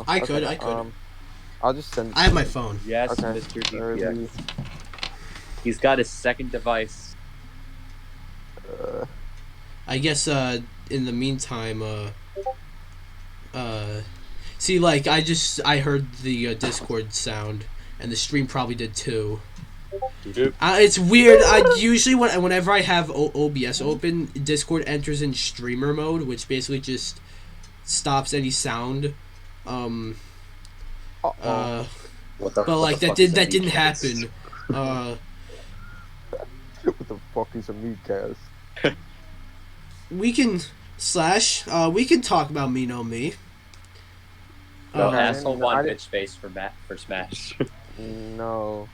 I could. I'll just send. I have my phone. Yes, okay. Mr. DPX. He's got his second device. I guess, in the meantime, see, like, I heard the Discord sound, and the stream probably did too. It's weird. Usually whenever I have OBS open, Discord enters in streamer mode, which basically just stops any sound. But like that didn't happen. What the fuck is a Miikcast? We can talk about Me No Me. No, asshole one bitch face for Smash. No.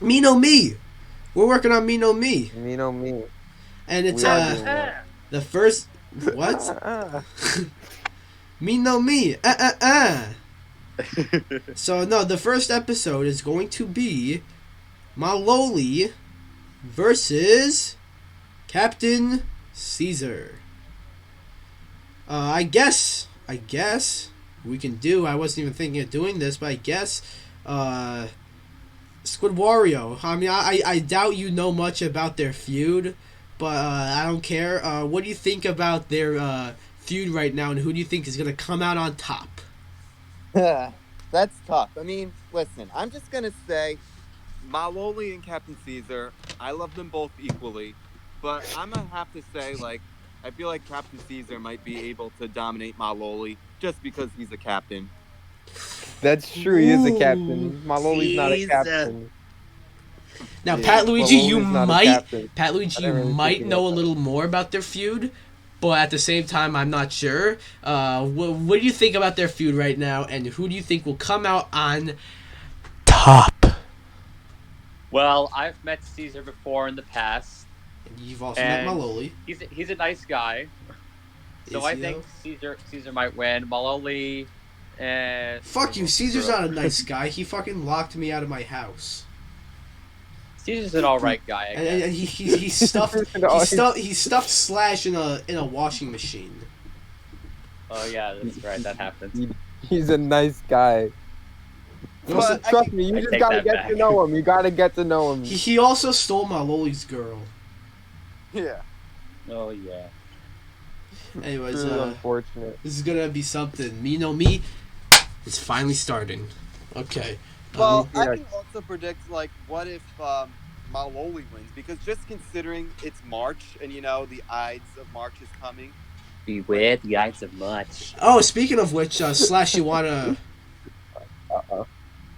Me No Me. We're working on Me No Me. Me No Me. And it's the first what? Me No Me. So no, the first episode is going to be Maloli versus Captain Caesar. I guess we can do. I wasn't even thinking of doing this, but I guess SquidWario. I mean, I doubt you know much about their feud, but I don't care. What do you think about their feud right now, and who do you think is gonna come out on top? That's tough. I mean, listen, I'm just gonna say Maloli and Captain Caesar, I love them both equally, but I'm gonna have to say, like, I feel like Captain Caesar might be able to dominate Maloli just because he's a captain. That's true. He is a Ooh, captain. Maloli's not a Caesar. captain. Now, Yeah, PatLuigi, you Maloli's not a might captain. PatLuigi, I you didn't really might think know a about that. little more about their feud, but at the same time, I'm not sure. What do you think about their feud right now, and who do you think will come out on top? Well, I've met Caesar before in the past. And you've also met And Maloli. He's a nice guy. So Is I he, think though? Caesar might win. Maloli and Fuck you, Caesar's not a nice guy. He fucking locked me out of my house. Caesar's an alright guy, I guess. And he stuffed Slash in a washing machine. Oh yeah, that's right, that happened. He's a nice guy. But I Trust think- me, you I just take gotta that get back. to know him. You gotta get to know him. He also stole Maloli's girl. Yeah. Oh yeah. Anyways, Really unfortunate. this is gonna be something. Me know me. It's finally starting. Okay. Well, Yeah. I can also predict, like, what if Maloli wins? Because just considering it's March and, the Ides of March is coming. Beware the Ides of March. Oh, speaking of which, Slash, you wanna?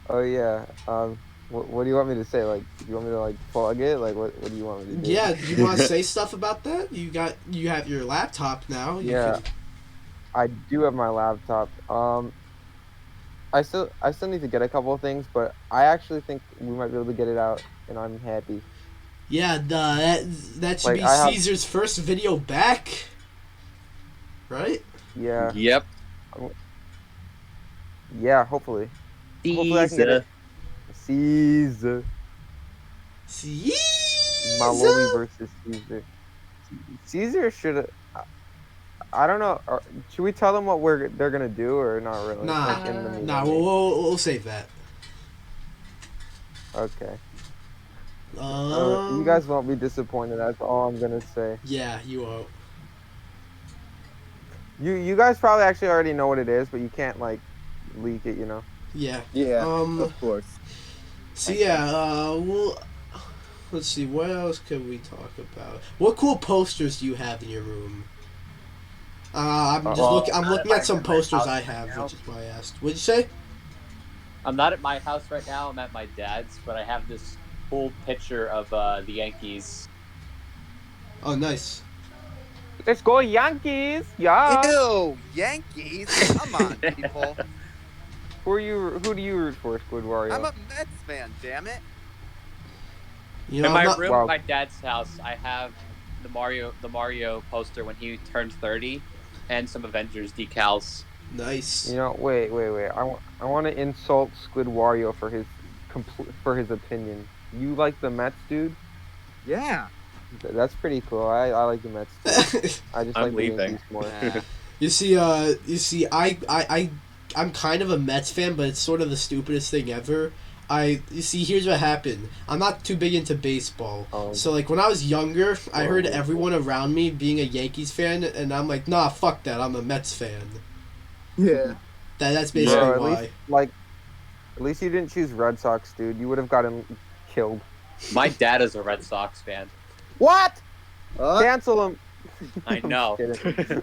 Oh yeah. What do you want me to say? Like, do you want me to like plug it? Like, what do you want me to do? Yeah, you wanna say stuff about that? You have your laptop now. You Yeah. can- I do have my laptop. I still need to get a couple of things, but I actually think we might be able to get it out, and I'm happy. Yeah, that should Like, be I have- Caesar's first video back. Right? Yeah. Yep. Yeah. Hopefully. Hopefully I can get it. Caesar. Maloli versus Caesar. Caesar should. I don't know. Should we tell them what they're gonna do or not really? Nah. Like, in the meeting? Nah, we'll save that. Okay. Um, You guys won't be disappointed. That's all I'm gonna say. Yeah, you won't. You guys probably actually already know what it is, but you can't like leak it. Yeah. Yeah, of course. So yeah, let's see. What else can we talk about? What cool posters do you have in your room? I'm looking at some posters I have, which is why I asked. What'd you say? I'm not at my house right now, I'm at my dad's, but I have this cool picture of the Yankees. Oh, nice. Let's go Yankees! Yeah. Ew, Yankees! Come on, people. Who do you root for, SquidWario? I'm a Mets fan, damn it. You know, In my I'm not- room Wow. at my dad's house, I have the Mario poster when he turned 30, and some Avengers decals. Nice. Wait. I want to insult SquidWario for his opinion. You like the Mets, dude? Yeah. That's pretty cool. I like the Mets too. I just I'm like leaving. the Yankees more. You see, I'm kind of a Mets fan, but it's sort of the stupidest thing ever. You see, here's what happened. I'm not too big into baseball. So, like, when I was younger, I heard everyone around me being a Yankees fan, and I'm like, nah, fuck that, I'm a Mets fan. Yeah. That's basically Bro, why. At least you didn't choose Red Sox, dude. You would have gotten killed. My dad is a Red Sox fan. What? Cancel him. I know. I'm just kidding.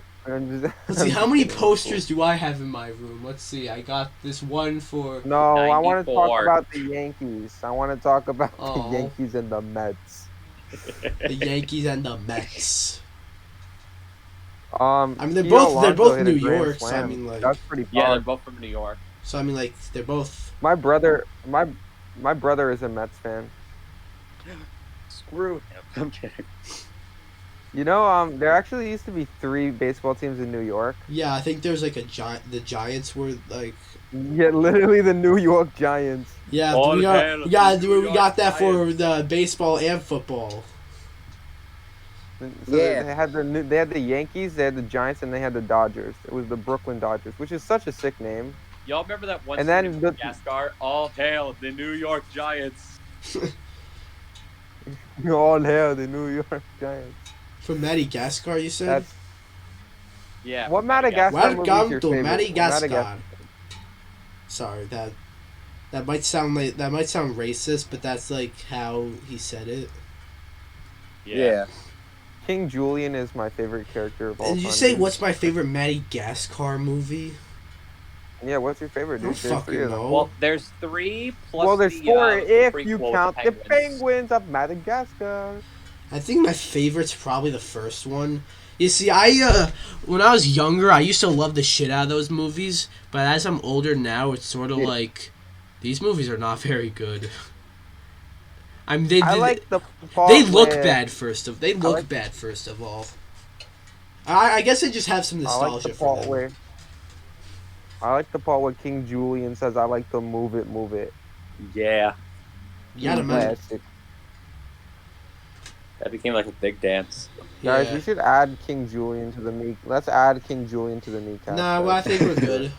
Let's see, how many posters do I have in my room? Let's see, I got this one for... No, I want to 94. talk about the Yankees. I want to talk about Oh. the Yankees and the Mets. The Yankees and the Mets. I mean, they're both New York, so I mean, like... that's pretty Yeah, they're fun. both from New York. So, I mean, like, they're both... My brother is a Mets fan. Screw him. I'm kidding. There actually used to be 3 baseball teams in New York. Yeah, I think there's, like, the Giants were, like... Yeah, literally the New York Giants. Yeah, All we hail got the New we got York that for Giants. the baseball and football. So Yeah. they had the Yankees, they had the Giants, and they had the Dodgers. It was the Brooklyn Dodgers, which is such a sick name. Y'all remember that one And scene then in the- Madagascar? All hail the New York Giants. All hail the New York Giants. From Madagascar, you said? That's Yeah. what from Madagascar movie is Welcome your to favorite? Madagascar. Sorry, that might sound racist, but that's like how he said it. Yeah. King Julian is my favorite character of all And time. you say dude. what's my favorite Madagascar movie? Yeah, what's your favorite, I dude? don't There's fucking three of them. know. Well, there's 3 plus Well, there's the, 4 the if prequel you with count the penguins. penguins of Madagascar. I think my favorite's probably the first one. You see, when I was younger, I used to love the shit out of those movies, but as I'm older now, it's sort of Yeah. like these movies are not very good. I mean, I like the they part look where- bad first of all. I guess I just have some I like nostalgia the for part them. where I like the part where King Julian says, "I like to move it, move it." Yeah. You gotta imagine. Classic. That became like a big dance. Guys, Yeah. we should add King Julian to the Meek. Let's add King Julian to the Miikcast. Nah, well, I guys. think we're good.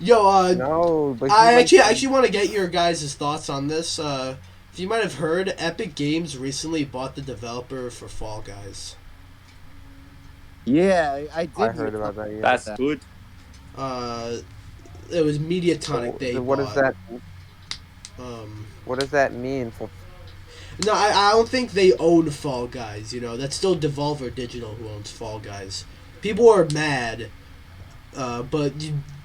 Yo, No, but I he likes- actually want to get your guys' thoughts on this. If you might have heard, Epic Games recently bought the developer for Fall Guys. Yeah, I did. I heard about that. Yeah. That's good. It was Mediatonic So, they what bought. does that? Um, What does that mean for? no, I don't think they own Fall Guys. You know, that's still Devolver Digital who owns Fall Guys. People are mad, but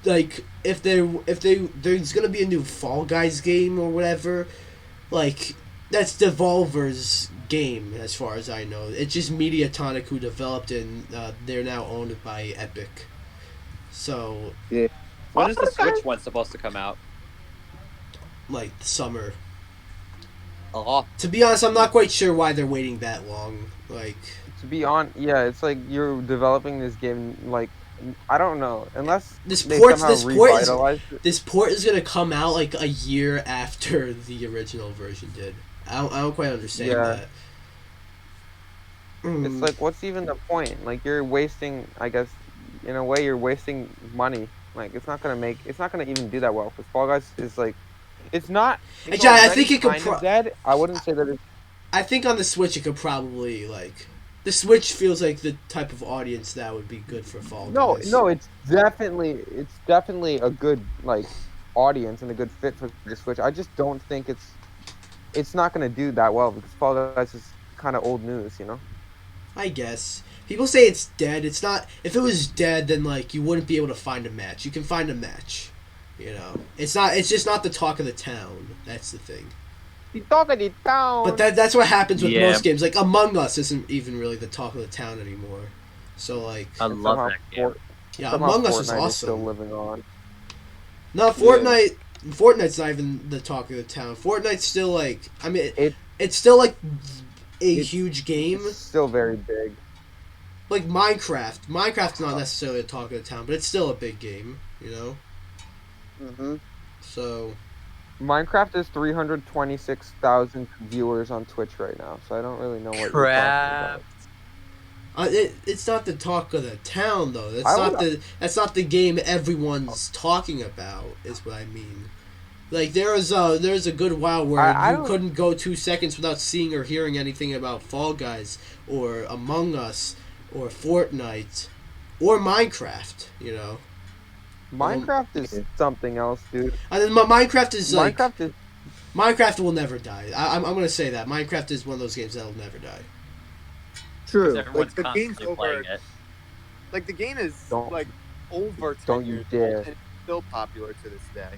like if there's gonna be a new Fall Guys game or whatever, like that's Devolver's game as far as I know. It's just Mediatonic who developed it, and they're now owned by Epic. So When is the Switch one supposed to come out? like summer. Oh, To be honest, I'm not quite sure why they're waiting that long. Like, To be on, yeah, it's like you're developing this game. Like, I don't know, unless This they port- somehow this port is- revitalized it. this port is gonna come out like a year after the original version did. I don't quite understand Yeah. that. It's like, what's even the point? Like, you're wasting. I guess, in a way, you're wasting money. Like, it's not gonna even do that well. Because Fall Guys is like, it's not. It's Actually, I already think it could kind of dead. I wouldn't say that it's. I think on the Switch it could probably like. The Switch feels like the type of audience that would be good for Fall Guys. No, it's definitely a good like audience and a good fit for the Switch. I just don't think it's not gonna do that well because Fall Guys is kind of old news, you know. I guess. People say it's dead. It's not. If it was dead, then like you wouldn't be able to find a match. You can find a match. You know, it's not. It's just not the talk of the town. That's the thing. The talk of the town. But that's what happens with Yeah. most games. Like Among Us isn't even really the talk of the town anymore. So like, I And love somehow that game. yeah, somehow Among Us is Fortnite still awesome. living on. No, Fortnite's not even the talk of the town. Fortnite's still like. I mean, it's still like a huge game. It's still very big. Like Minecraft. Minecraft's not necessarily the talk of the town, but it's still a big game. You know. Mm-hmm. So. Minecraft is 326,000 viewers on Twitch right now, so I don't really know what Crap. you're talking about. It's not the talk of the town though. I That's not the game everyone's talking about. Is what I mean. Like there's a good while where I you don't- couldn't go 2 seconds without seeing or hearing anything about Fall Guys or Among Us or Fortnite or Minecraft. You know, Minecraft is something else, dude. and then Minecraft is like Minecraft is Minecraft will never die. I'm gonna say that Minecraft is one of those games that'll never die. True. Everyone's Like the game's constantly over. playing it. Like the game is Don't- like over 10 don't you years dare. old and it's still popular to this day.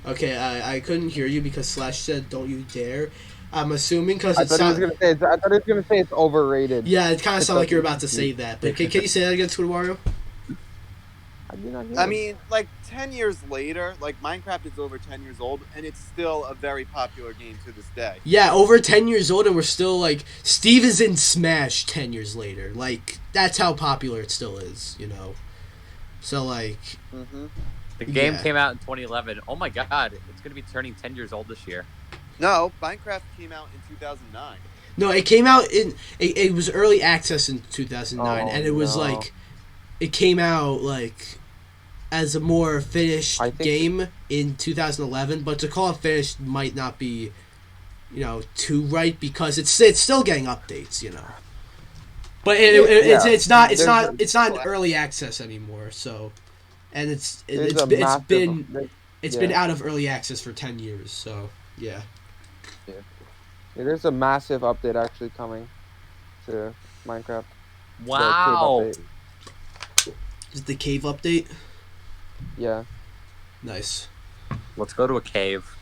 Okay, I couldn't hear you because Slash said "Don't you dare." I'm assuming because I it's thought he was not. gonna say it's overrated. Yeah, it kind of It's sounded like you're like- about to say that. But can you say that again, SquidWario? I did not hear I him. mean, like 10 years later, like Minecraft is over 10 years old and it's still a very popular game to this day. Yeah, over 10 years old, and we're still like Steve is in Smash 10 years later. Like that's how popular it still is, you know. So like, Mm-hmm. The game Yeah. came out in 2011. Oh my god, it's gonna be turning 10 years old this year. No, Minecraft came out in 2009. No, it came out it was early access in 2009, Oh, and it was no. like it came out like as a more finished I think- game in 2011. But to call it finished might not be, too right because it's still getting updates, But it's not There's in early access anymore. So, and it's been out of early access for 10 years. So yeah. Yeah, there's a massive update actually coming to Minecraft. The Wow. cave update. Is it the cave update? Yeah. Nice. Let's go to a cave.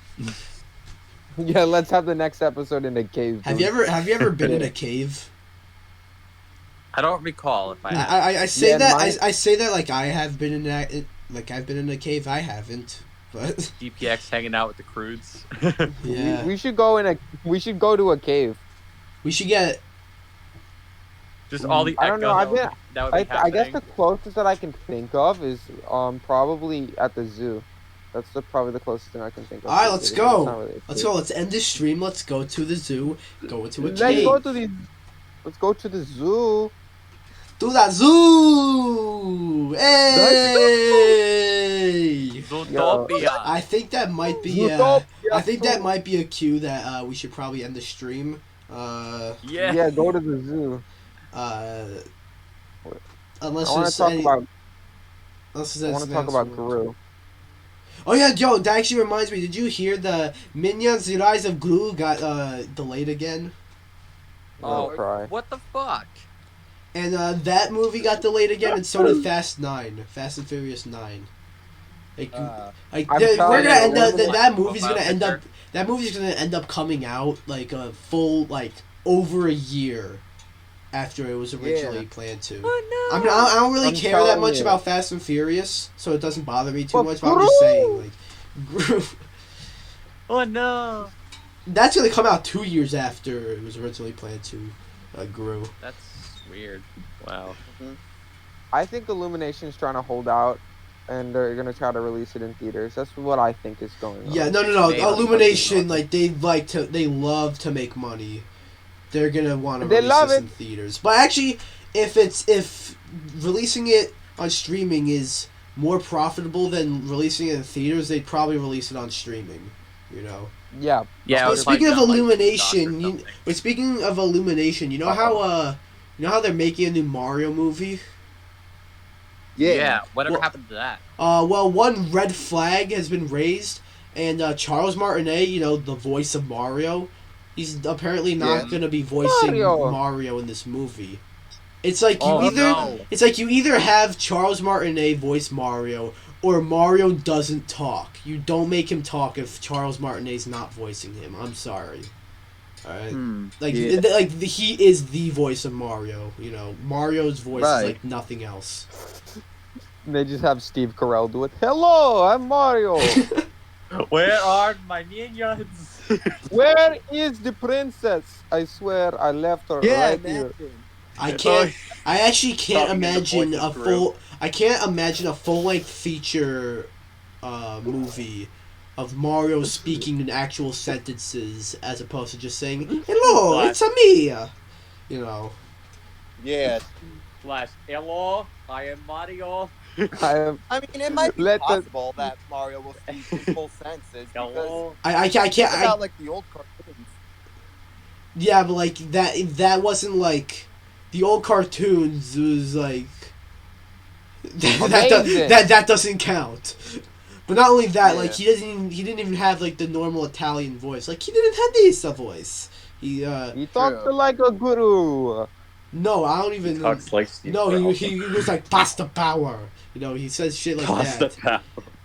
Yeah, let's have the next episode in a cave. Have dude. you ever been in a cave? I don't recall if I. I say Yeah, that mine- I say that like I have been in that I've been in a cave. I haven't, but DPX hanging out with the Crudes. yeah, We should go to a cave. we should get. Just all the I don't know, echo that would be I guess happening. the closest that I can think of is probably at the zoo. That's probably the closest thing I can think of. All right, let's It's go. not really a Let's cave. go. Let's end this stream. Let's go to the zoo. Go into a Let's cave. Let's go to the zoo. To the zoo. Hey. Zootopia. I think that might be. I think that might be a cue that we should probably end the stream. Yeah. Yeah, go to the zoo. Unless I want there's to talk any, about. unless I there's want to anything talk else about we want Gru. Oh yeah, Joe, that actually reminds me. Did you hear the Minions: The Rise of Gru got delayed again? I'll Oh, cry. what the fuck? And that movie got delayed again, and so did Fast and Furious 9. Like, I'm we're telling gonna you, end up we're that movie's Profile gonna end picture. up that movie's gonna end up coming out like a full over a year after it was originally planned to. Oh I mean, I don't really I'm care that telling much you. about Fast and Furious, so it doesn't bother me too But much. But I'm just saying, like, Gru. Oh no. That's gonna come out 2 years after it was originally planned to grow. That's weird. Wow. I think Illumination's trying to hold out, and they're gonna try to release it in theaters. That's what I think is going on. Yeah, no. Maybe. Illumination, like they love to make money. They're gonna want to They release love this it. in theaters. But actually, if releasing it on streaming is more profitable than releasing it in theaters, they'd probably release it on streaming. You know. Yeah. Yeah. But it was like speaking of done, like, Illumination, TikTok or something. but speaking of Illumination, you know how they're making a new Mario movie. Yeah. Whatever Well- happened to that? Well, one red flag has been raised, and Charles Martinet, the voice of Mario, he's apparently not Yeah. going to be voicing Mario. Mario in this movie. It's like Oh, no. it's like you either have Charles Martinet voice Mario, or Mario doesn't talk. You don't make him talk if Charles Martinet's not voicing him. I'm sorry. All right. Like, Yeah. he is the voice of Mario. Mario's voice is Right. like nothing else. They just have Steve Carell do it. Hello, I'm Mario. Where are my minions? Where is the princess? I swear I left her right here. I can't. I actually can't Talking in the imagine voice a of Gru. full. I can't imagine a full-length feature movie of Mario speaking in actual sentences as opposed to just saying "Hello, it's a me." Yeah. Slash. Hello, I am Mario. I I mean, it might be Let the- possible that Mario will speak in full senses because Hello. I think can't. about like the old cartoons. Yeah, but like that wasn't like the old cartoons. It was like Amazing. that doesn't count. But not only that, like Yeah. he didn't even have like the normal Italian voice. Like he didn't have this voice. He talked like a guru. No, I don't even. Talks like Steve No, Carell. he was like pasta power. He says shit like Pasta that. power.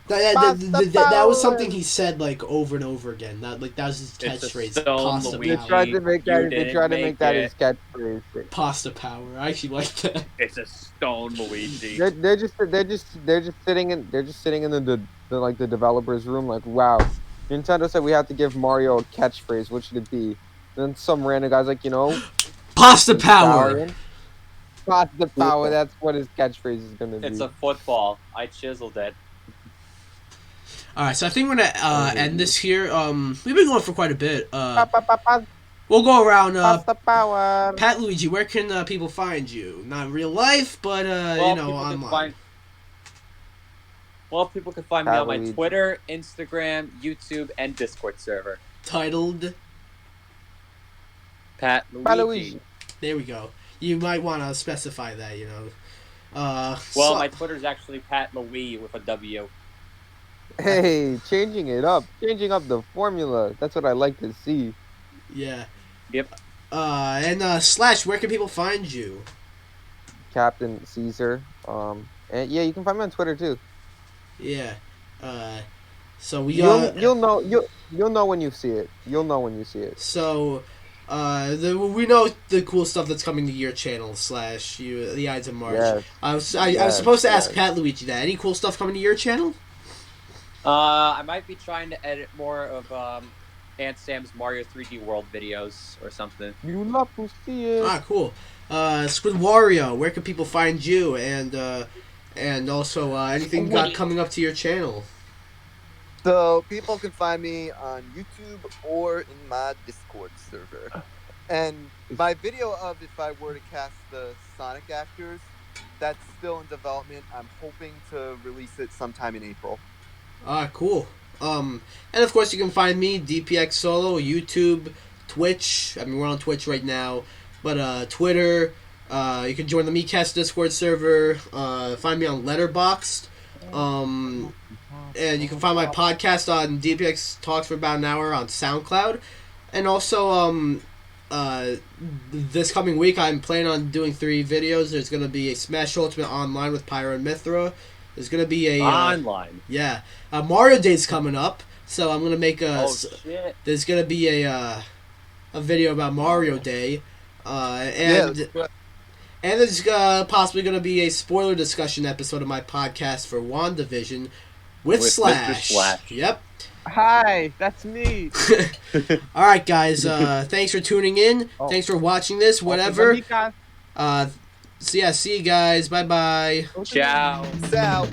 That was power. something he said like over and over again. That was his It's a catchphrase. stone, Pasta Luigi. They tried power. to make You that. They didn't tried to make make that it. his catchphrase. Pasta power. I actually like that. It's a stone, Luigi. They're just sitting in the developers room like, wow, Nintendo said we have to give Mario a catchphrase. What should it be? Then some random guy's like, Pasta power. Italian. Pasta power. That's what his catchphrase is gonna be. It's a football. I chiseled it. All right, so I think we're gonna end this here. We've been going for quite a bit. We'll go around. Pasta power. PatLuigi, where can people find you? Not in real life, but online. People can find me on my PatLuigi. Twitter, Instagram, YouTube, and Discord server. Titled. PatLuigi. PatLuigi. There we go. You might want to specify that. My Twitter's actually PatLuigi with a W. Hey, changing up the formula. That's what I like to see. Yeah. Yep. And Slash, where can people find you? Captain Caesar. And yeah, you can find me on Twitter too. Yeah. So we you'll know when you see it. You'll know when you see it. So, we know the cool stuff that's coming to your channel, Slash. The Ides of March. Yes. I was supposed to ask PatLuigi that. Any cool stuff coming to your channel? I might be trying to edit more of Aunt Sam's Mario 3D World videos or something. You love to see it. Cool. SquidWario, where can people find you? And also anything got coming up to your channel? So people can find me on YouTube or in my Discord server. And my video of if I were to cast the Sonic actors, that's still in development. I'm hoping to release it sometime in April. Cool. And of course you can find me, DPX Solo, YouTube, Twitch. I mean, we're on Twitch right now. But Twitter, you can join the Miikcast Discord server. Find me on Letterboxd. And you can find my podcast on DPX Talks for about an hour on SoundCloud. And also, this coming week, I'm planning on doing 3 videos. There's going to be a Smash Ultimate Online with Pyro and Mithra. There's going to be a... Online? Yeah. Mario Day's coming up, so I'm going to make a... Oh, shit. There's going to be a video about Mario Day. And there's possibly going to be a spoiler discussion episode of my podcast for WandaVision with Slash. Mr. Slash. Yep. Hi, that's me. All right, guys. Thanks for tuning in. Thanks for watching this. Whatever. So yeah, see you guys. Bye bye. Ciao. Ciao.